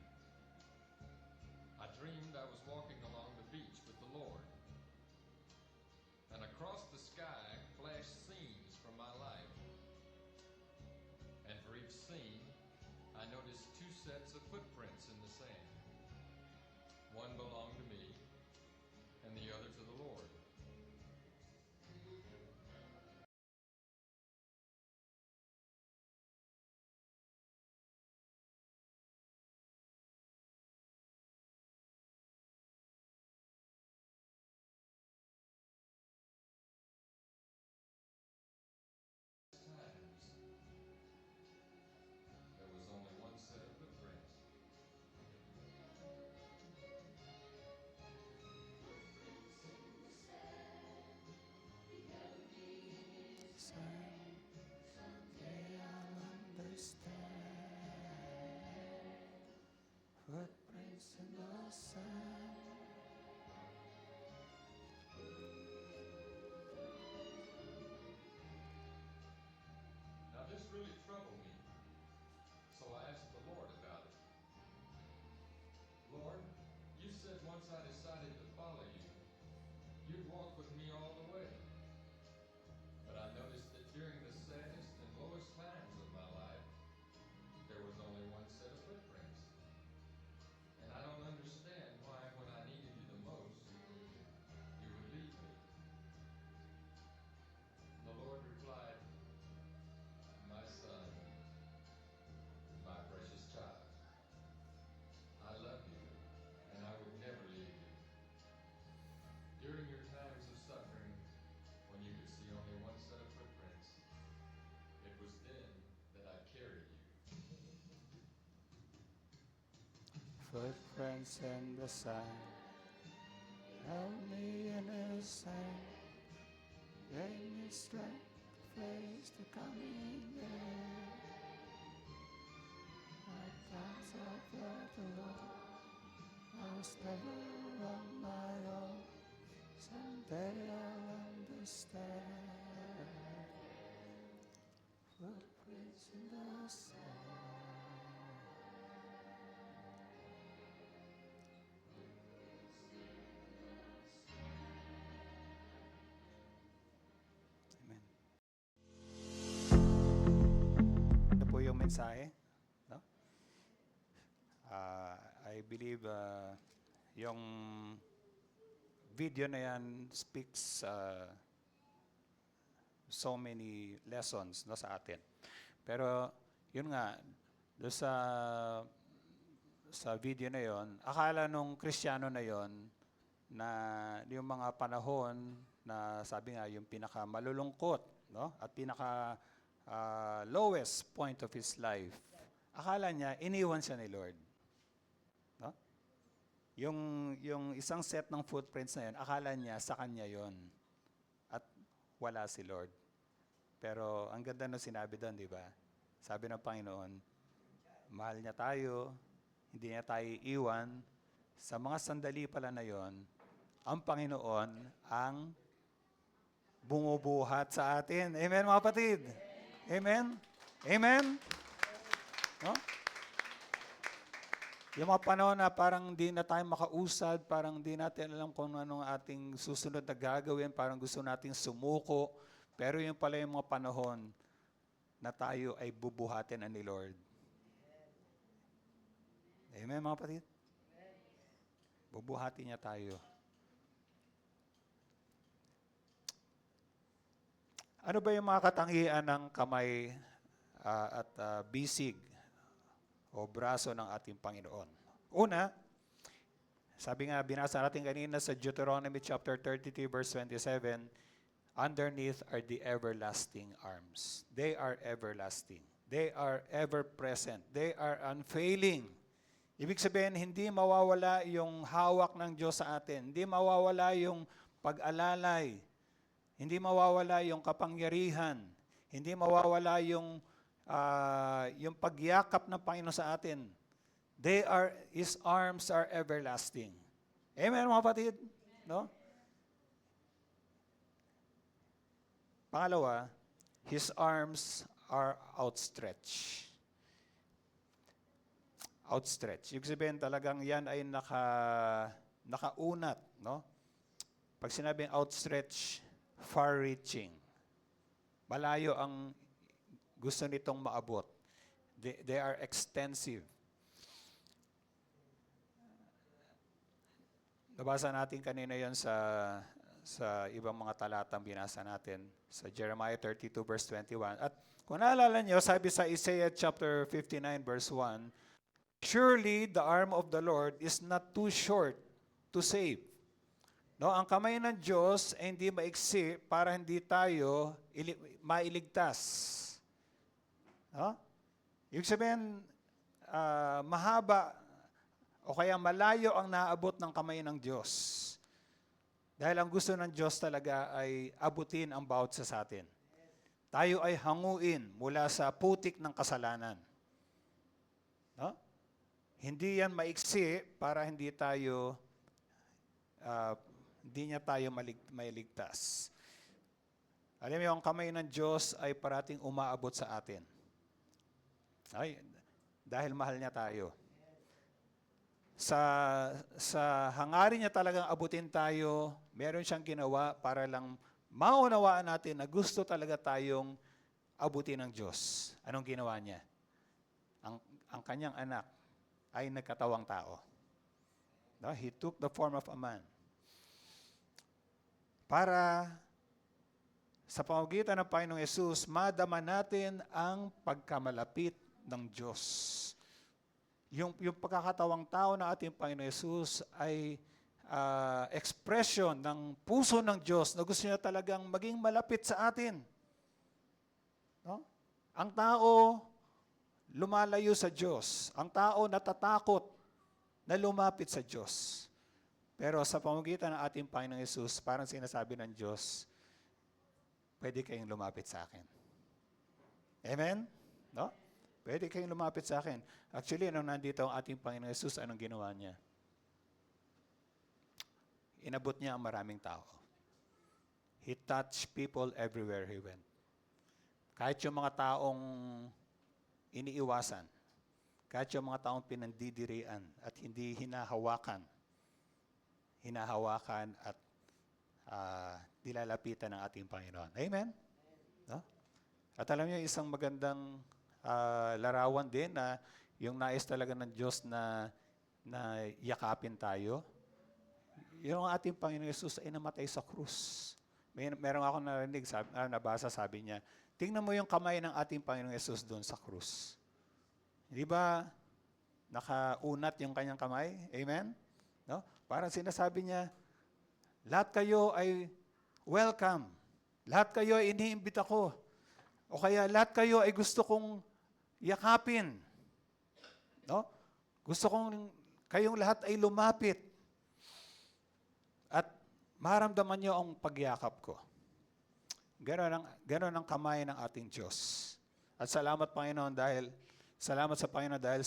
S7: I dreamed I was walking along the beach with the Lord. And across the sky flashed scenes from my life. And for each scene, I noticed two sets of footprints in the sand. One belonged to me, and the other to the Lord. once I decided to follow you, you'd walk with me all the way. But I noticed that during the saddest and lowest times of my life, there was only one set of footprints. And I don't understand why, when I needed you the most, you would leave me. And the Lord replied, "My son, my precious child, I love you, and I would never leave you. During your times of suffering, when you could see only one set of footprints, it was then that I carried you."
S6: Footprints in the sand, held me in his hand, gave me strength, face the coming day. I thought of the Lord, I was never on my own. Someday I'll understand. Footprints in the sand. Amen. Ano po yung mensahe? No? I believe yung video na yan speaks so many lessons, no, sa atin. Pero yun nga, doon sa video na yon, akala nung Kristiyano na yon na yung mga panahon na sabi nga yung pinaka malulungkot, no, at pinaka lowest point of his life, akala niya iniwan siya ni Lord. No? Yung isang set ng footprints na yun, akala niya sa kanya yon at wala si Lord. Pero ang ganda ng sinabi doon, di ba? Sabi ng Panginoon, mahal niya tayo, hindi niya tayo iwan. Sa mga sandali pala na yon, ang Panginoon ang bumubuhat sa atin. Amen, mga kapatid? Amen? Amen? No? Yung mga panahon na parang di na tayo makausad, parang di natin alam kung anong ating susunod na gagawin, parang gusto nating sumuko, pero yung pala yung mga panahon na tayo ay bubuhatin ni Lord. Amen, mga kapatid? Bubuhatin niya tayo. Ano ba yung mga katangian ng kamay at bisig o braso ng ating Panginoon? Una, sabi nga, binasa natin kanina sa Deuteronomy chapter 32 verse 27, underneath are the everlasting arms. They are everlasting. They are ever present. They are unfailing. Ibig sabihin, hindi mawawala yung hawak ng Diyos sa atin. Hindi mawawala yung pag-alalay. Hindi mawawala yung kapangyarihan. Hindi mawawala yung pagyakap ng Panginoon sa atin. His arms are everlasting. Amen, mga kapatid? No? Pangalawa, His arms are outstretched. Outstretched. Ibig sabihin talagang yan ay nakaunat. No? Pag sinabing outstretched, far-reaching. Malayo ang gusto nitong maabot. They are extensive. Nabasa natin kanina yon sa ibang mga talatang binasa natin sa Jeremiah 32 verse 21. At kung naalala nyo, sabi sa Isaiah chapter 59 verse 1, surely the arm of the Lord is not too short to save. No, ang kamay ng Diyos ay hindi maiksi para hindi tayo mailigtas. No? Ibig sabihin, mahaba o kaya malayo ang naabot ng kamay ng Diyos. Dahil ang gusto ng Diyos talaga ay abutin ang bawat sa atin. Tayo ay hanguin mula sa putik ng kasalanan. No? Hindi yan maiksi para hindi niya tayo mailigtas. Alam mo, ang kamay ng Diyos ay parating umaabot sa atin. Ay, dahil mahal niya tayo. sa hangarin niya talagang abutin tayo, meron siyang ginawa para lang maunawaan natin na gusto talaga tayong abutin ng Diyos. Anong ginawa niya? Ang kanyang anak ay nagkatawang tao. No? He took the form of a man. Para sa pamamagitan ng Panginoong Yesus, madama natin ang pagkamalapit ng Diyos. Yung pagkakatawang tao na ating Panginoong Yesus ay expression ng puso ng Diyos na gusto niya talagang maging malapit sa atin. No? Ang tao lumalayo sa Diyos. Ang tao natatakot na lumapit sa Diyos. Pero sa pamamagitan ng ating Panginoong Yesus, parang sinasabi ng Diyos, pwede kayong lumapit sa akin. Amen? No? Pwede kayong lumapit sa akin. Actually, nung nandito ang ating Panginoong Yesus, anong ginawa niya? Inabot niya ang maraming tao. He touched people everywhere he went. Kahit yung mga taong iniiwasan, kahit yung mga taong pinandidirian at hindi hinahawakan at nilalapitan ng ating Panginoon. Amen? No? At alam niyo, isang magandang larawan din na yung nais talaga ng Diyos na yakapin tayo, yung ating Panginoon Yesus ay namatay sa krus. Meron ako narinig, nabasa, sabi niya, tingnan mo yung kamay ng ating Panginoong Yesus doon sa krus. Di ba nakaunat yung kanyang kamay? Amen? No? Parang sinasabi niya, lahat kayo ay welcome. Lahat kayo ay iniimbita ko. O kaya lahat kayo ay gusto kong yakapin. No? Gusto kong kayong lahat ay lumapit. At maramdaman niyo ang pagyakap ko. Ganon ang kamay ng ating Diyos. At salamat sa Panginoon dahil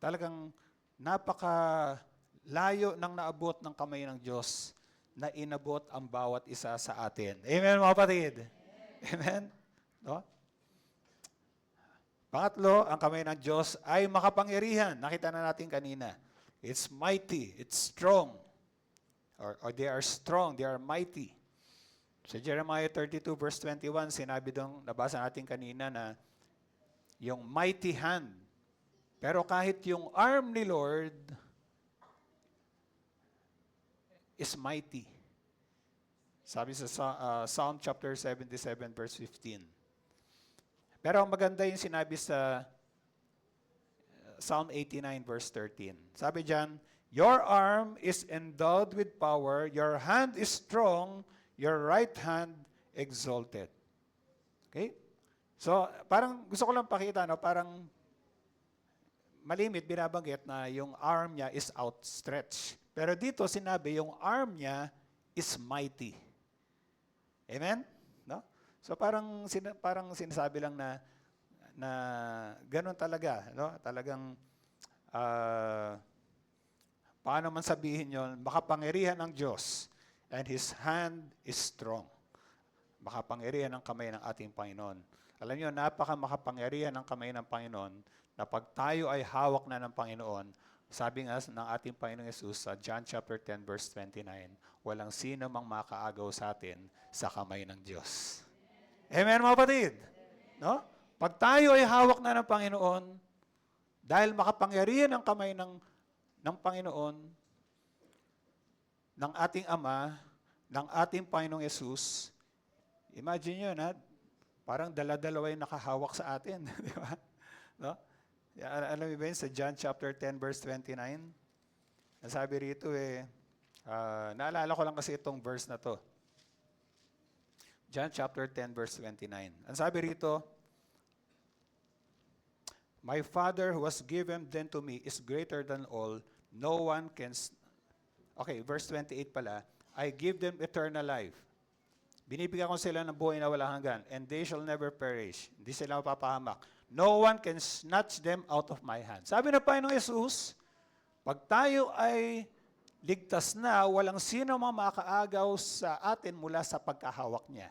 S6: talagang napakalayo ng naabot ng kamay ng Diyos na inabot ang bawat isa sa atin. Amen, mga kapatid? Amen? No? Pangatlo, ang kamay ng Diyos ay makapangyarihan. Nakita na natin kanina. It's mighty, it's strong. Or they are strong, they are mighty. Sa Jeremiah 32 verse 21, sinabi doon, nabasa natin kanina na yung mighty hand. Pero kahit yung arm ni Lord is mighty. Sabi sa Psalm chapter 77 verse 15. Pero ang maganda yung sinabi sa Psalm 89 verse 13. Sabi diyan, your arm is endowed with power, your hand is strong, your right hand exalted. Okay? So, parang gusto ko lang pakita, no? Parang malimit, binabanggit na yung arm niya is outstretched. Pero dito sinabi, yung arm niya is mighty. Amen? No? So parang sinasabi lang na ganun talaga, no? Talagang paano man sabihin yon, makapangyarihan ng Diyos and His hand is strong. Makapangyarihan ang kamay ng ating Panginoon. Alam niyo, makapangyarihan ang kamay ng Panginoon na pag tayo ay hawak na ng Panginoon, sabi nga ng ating Panginoong Yesus sa John chapter 10 verse 29, walang sino mang makaagaw sa atin sa kamay ng Diyos. Amen, mga kapatid? No? Pag tayo ay hawak na ng Panginoon, dahil makapangyarihan ang kamay ng Panginoon, ng ating Ama, ng ating Panginoong Yesus, imagine nyo na, parang dala-dalawa yung nakahawak sa atin. Di ba? No? Alam mo ba yun, sa John chapter 10 verse 29, nasabi rito naalala ko lang kasi itong verse na to. John chapter 10 verse 29. Ang sabi rito, my Father who has given them to me is greater than all. No one can... Okay, verse 28 pala. I give them eternal life. Binibigyan ko sila ng buhay na walang hanggan, and they shall never perish. Hindi sila mapapahamak. No one can snatch them out of my hand. Sabi na Panginoong Yesus, pag tayo ay ligtas na, walang sino mang makaagaw sa atin mula sa pagkahawak niya.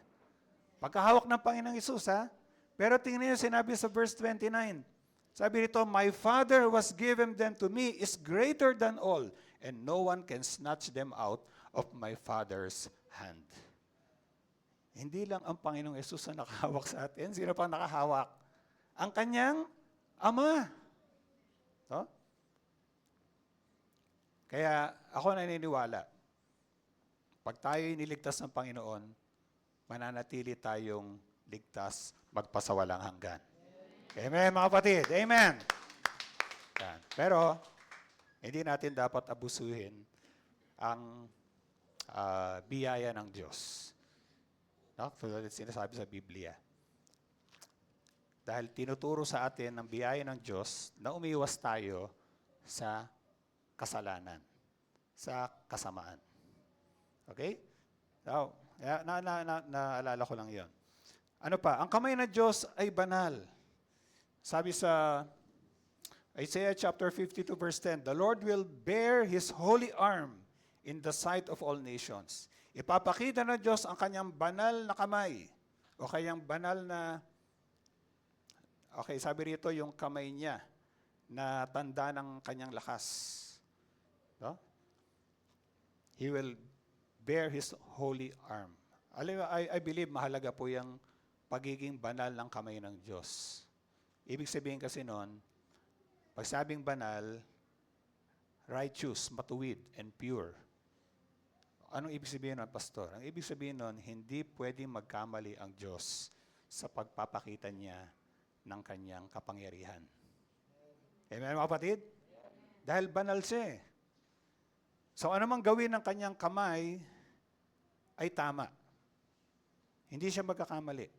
S6: Pagkahawak ng Panginoong Yesus, ha? Pero tingnan niyo sinabi sa verse 29, Sabi rito, my Father who has given them to me is greater than all, and no one can snatch them out of my Father's hand. Hindi lang ang Panginoong Yesus ang nakahawak sa atin. Sino pang nakahawak? Ang kanyang Ama. No? Kaya ako naniniwala, pag tayo niligtas ng Panginoon, mananatili tayong ligtas magpasawalang hanggan. Amen, mga kapatid. Amen. Yan. Pero, hindi natin dapat abusuhin ang biyaya ng Diyos. No? Tulad sinasabi sa Biblia. Dahil tinuturo sa atin ng biyaya ng Diyos na umiwas tayo sa kasalanan, sa kasamaan. Okay? So, naalala ko lang yon. Ano pa? Ang kamay ng Diyos ay banal. Sabi sa Isaiah chapter 52 verse 10, the Lord will bear His holy arm in the sight of all nations. Ipapakita ng Diyos ang kanyang banal na kamay o kanyang banal na, okay, sabi rito yung kamay niya na tanda ng kanyang lakas. No? He will bear His holy arm. I believe mahalaga po yung pagiging banal ng kamay ng Diyos. Ibig sabihin kasi noon, pag sabing banal, righteous, matuwid, and pure. Anong ibig sabihin nun, Pastor? Ang ibig sabihin nun, hindi pwedeng magkamali ang Diyos sa pagpapakita niya ng kanyang kapangyarihan. Amen, mga kapatid? Dahil banal siya eh. So anumang gawin ng kanyang kamay ay tama. Hindi siya magkakamali.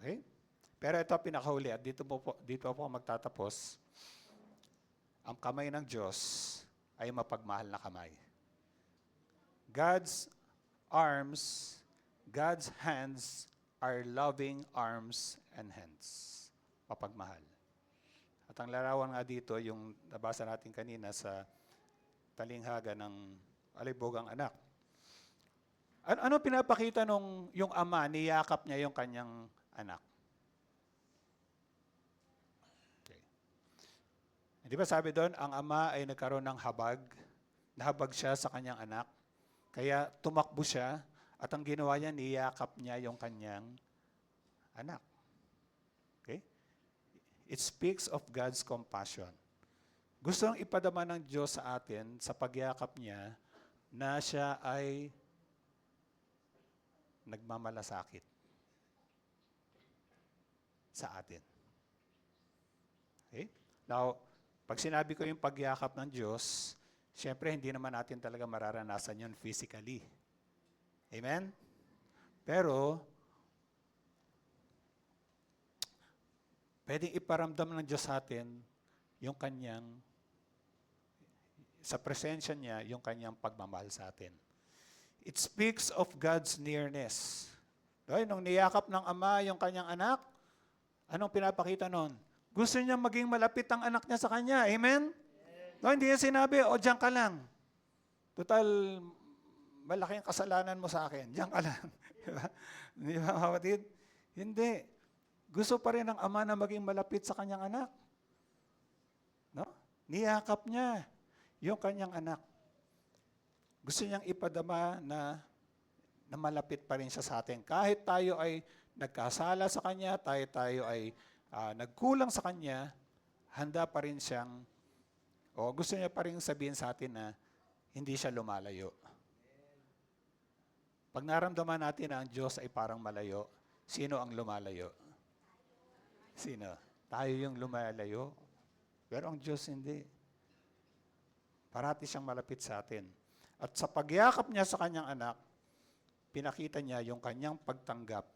S6: Okay? Pero ito pinakahuli at dito po magtatapos. Ang kamay ng Diyos ay mapagmahal na kamay. God's arms, God's hands are loving arms and hands. Mapagmahal. At ang larawan nga dito, yung nabasa natin kanina sa talinghaga ng alibogang anak. Ano pinapakita nung yung ama, niyakap niya yung kanyang anak? Okay. Di ba sabi doon, ang ama ay nagkaroon ng habag, nahabag siya sa kanyang anak, kaya tumakbo siya, at ang ginawa niya, niyakap niya yung kanyang anak. Okay? It speaks of God's compassion. Gusto nang ipadama ng Diyos sa atin sa pagyakap niya na siya ay nagmamalasakit sa atin. Okay? Now, pag sinabi ko yung pagyakap ng Diyos, siyempre hindi naman natin talaga mararanasan yun physically. Amen? Pero, pwedeng iparamdam ng Diyos sa atin yung kanyang, sa presensya niya, yung kanyang pagmamahal sa atin. It speaks of God's nearness. Okay? Nung niyakap ng ama yung kanyang anak, anong pinapakita nun? Gusto niya maging malapit ang anak niya sa kanya. Amen? No, hindi niya sinabi, o diyan ka lang. Total, malaking kasalanan mo sa akin. Diyan ka lang. Hindi ba, kapatid? Hindi. Gusto pa rin ng ama na maging malapit sa kanyang anak. No? Niyakap niya yung kanyang anak. Gusto niyang ipadama na malapit pa rin siya sa atin. Kahit tayo ay nagkasala sa kanya, tayo ay nagkulang sa kanya, handa pa rin siyang, o gusto niya pa rin sabihin sa atin na hindi siya lumalayo. Pag naramdaman natin na ang Diyos ay parang malayo, sino ang lumalayo? Sino? Tayo yung lumalayo. Pero ang Diyos hindi. Parati siyang malapit sa atin. At sa pagyakap niya sa kanyang anak, pinakita niya yung kanyang pagtanggap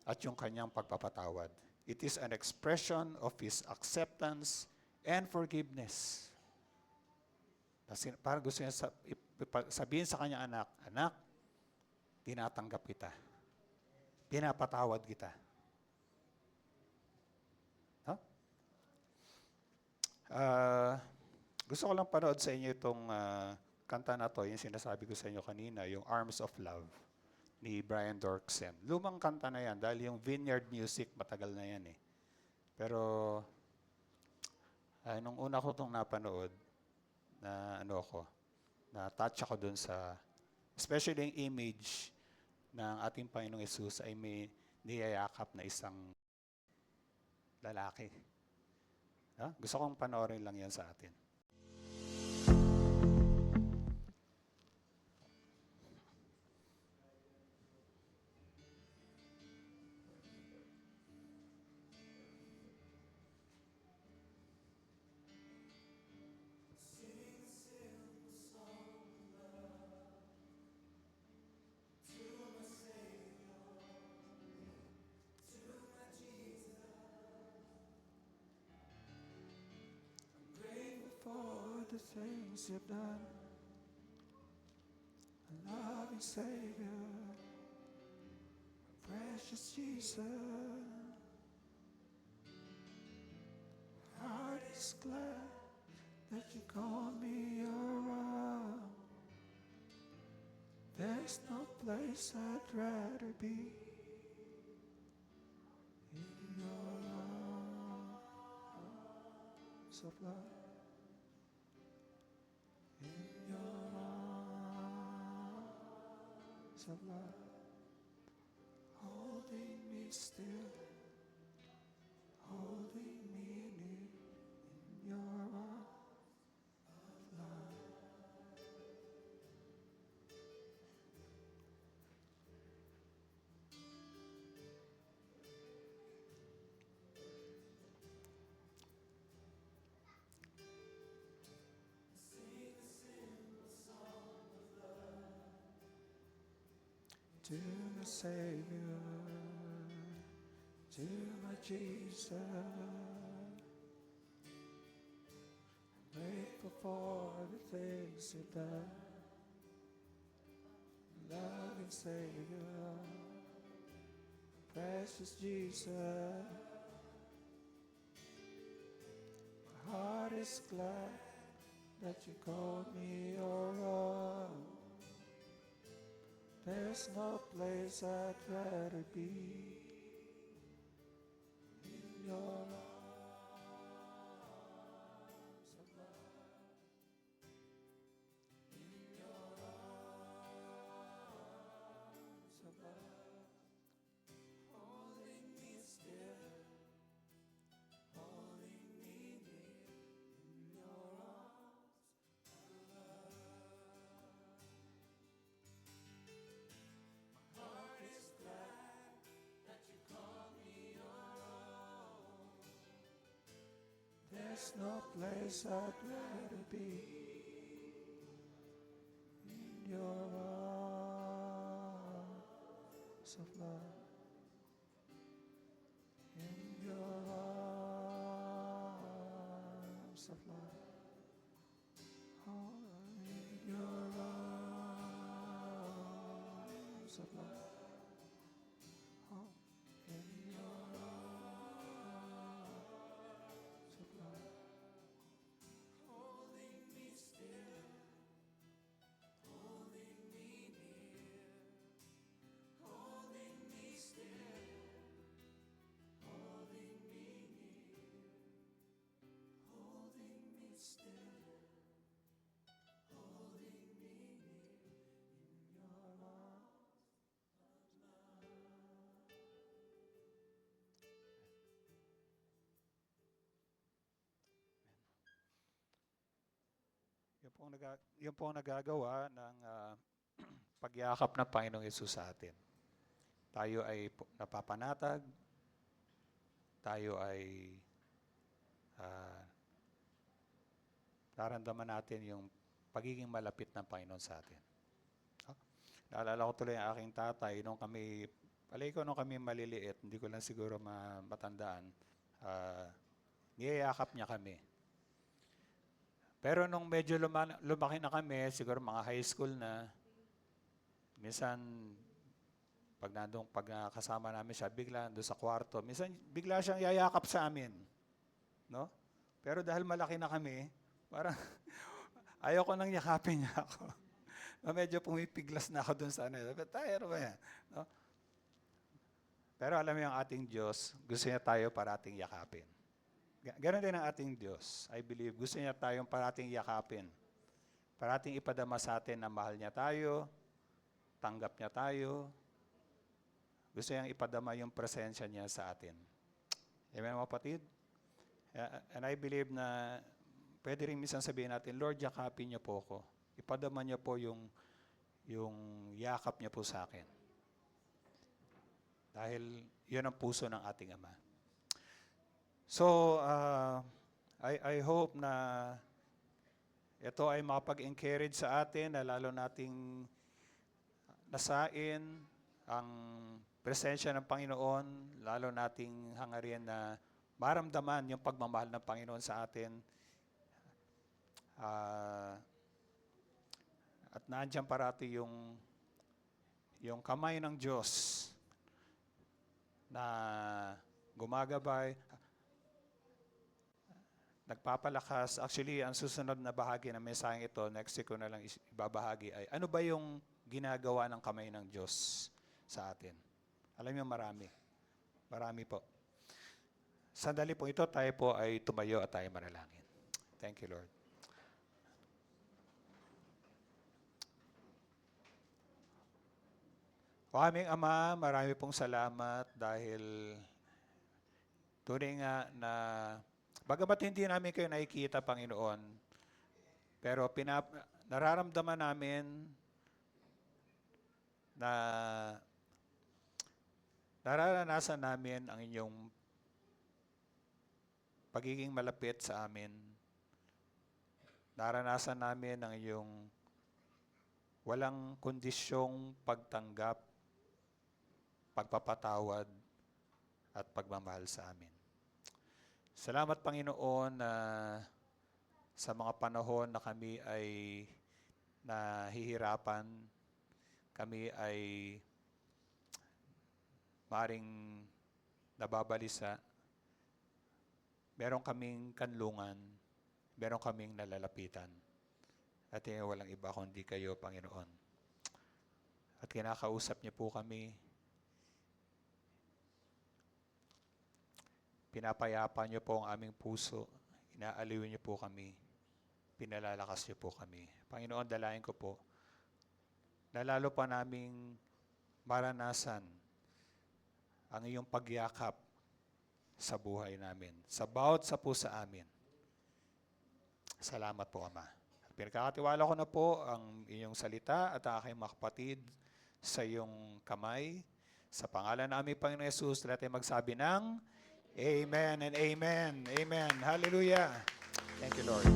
S6: at yung kanyang pagpapatawad. It is an expression of His acceptance and forgiveness. Parang gusto niya sabihin sa kanyang anak, anak, tinatanggap kita. Pinapatawad kita. Huh? Gusto ko lang panood sa inyo itong kanta na to, yung sinasabi ko sa inyo kanina, yung Arms of Love ni Brian Dorksen. Lumang kanta na yan dahil yung Vineyard Music, matagal na yan eh. Pero nung una ko itong napanood, na ano ako, na-touch ako dun sa, especially yung image ng ating Panginoong Yesus ay may niyayakap na isang lalaki. Gusto kong panoorin lang yan sa atin. For the things you've done, loving Savior, precious Jesus, heart is glad that you call me your own. There's no place I'd rather be in your arms of love. In your arms of love, holding me still, holding me near. In your arms of love. To my Savior, to my Jesus, grateful for the things you've done, loving Savior, precious Jesus, my heart is glad that you called me your own. There's no place I'd rather be in your arms of love. In your arms of love, holding me still, holding me near. In your arms of love. Heart is glad that you call me your own. There's no place I'd rather be in your arms of love. In your arms of love. Oh, in your arms of love. Oh, in your arms of love. Holding me still, holding me near, holding me still, holding me near, holding me still, holding me near in your arms. Yun po ang nagagawa ng pagyakap ng Panginoong Yesus sa atin. Tayo ay napapanatag, tayo ay naramdaman natin yung pagiging malapit ng Panginoon sa atin. Naalala ko tuloy ang aking tatay, nung kami maliliit, hindi ko lang siguro matandaan, niyayakap niya kami. Pero nung medyo lumaki na kami, siguro mga high school na, minsan, pag kasama namin siya, bigla doon sa kwarto, minsan bigla siyang yayakap sa amin. No? Pero dahil malaki na kami, parang ayaw ko nang yakapin niya ako. Medyo pumipiglas na ako doon sa ano. Tayo ba yan? No? Pero alam mo yung ating Diyos, gusto niya tayo parating yakapin. Ganon din ang ating Diyos. I believe, gusto niya tayong parating yakapin. Parating ipadama sa atin na mahal niya tayo, tanggap niya tayo. Gusto niyang ipadama yung presensya niya sa atin. Amen, mga kapatid? And I believe na pwede rin minsan sabihin natin, Lord, yakapin niyo po ako. Ipadama niyo po yung yakap niya po sa akin. Dahil yun ang puso ng ating Ama. So, I hope na ito ay makapag-encourage sa atin na lalo nating nasain ang presensya ng Panginoon, lalo nating hangarin na maramdaman yung pagmamahal ng Panginoon sa atin. At nandiyan parati yung kamay ng Diyos na gumagabay, nagpapalakas. Actually, ang susunod na bahagi ng mensaheng ito, next week ko na lang ibabahagi ay, ano ba yung ginagawa ng kamay ng Diyos sa atin? Alam niyo, marami. Marami po. Sandali po ito, tayo po ay tumayo at tayo manalangin. Thank you, Lord. O aming Ama, marami pong salamat dahil tunay nga na bagamat hindi namin kayo nakikita, Panginoon, pero nararamdaman namin na nararanasan namin ang inyong pagiging malapit sa amin. Naranasan namin ang inyong walang kondisyong pagtanggap, pagpapatawad, at pagmamahal sa amin. Salamat, Panginoon, na sa mga panahon na kami ay nahihirapan, kami ay maring nababalisa, meron kaming kanlungan, meron kaming nalalapitan. At walang iba kundi kayo, Panginoon. At kinakausap niyo po kami, pinapayapa niyo po ang aming puso, inaaliw niyo po kami, pinalalakas niyo po kami. Panginoon, dalayan ko po, na lalo pa naming maranasan ang iyong pagyakap sa buhay namin, sa bawat sa pusa amin. Salamat po, Ama. Pinagkakatiwala ko na po ang iyong salita at ang aking mga kapatid sa iyong kamay. Sa pangalan namin, Panginoon Yesus, lahat ay magsabi ng Amen and Amen. Amen. Hallelujah. Thank you, Lord.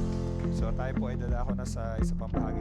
S6: So tayo po ay dadako na sa isa pang bahagi.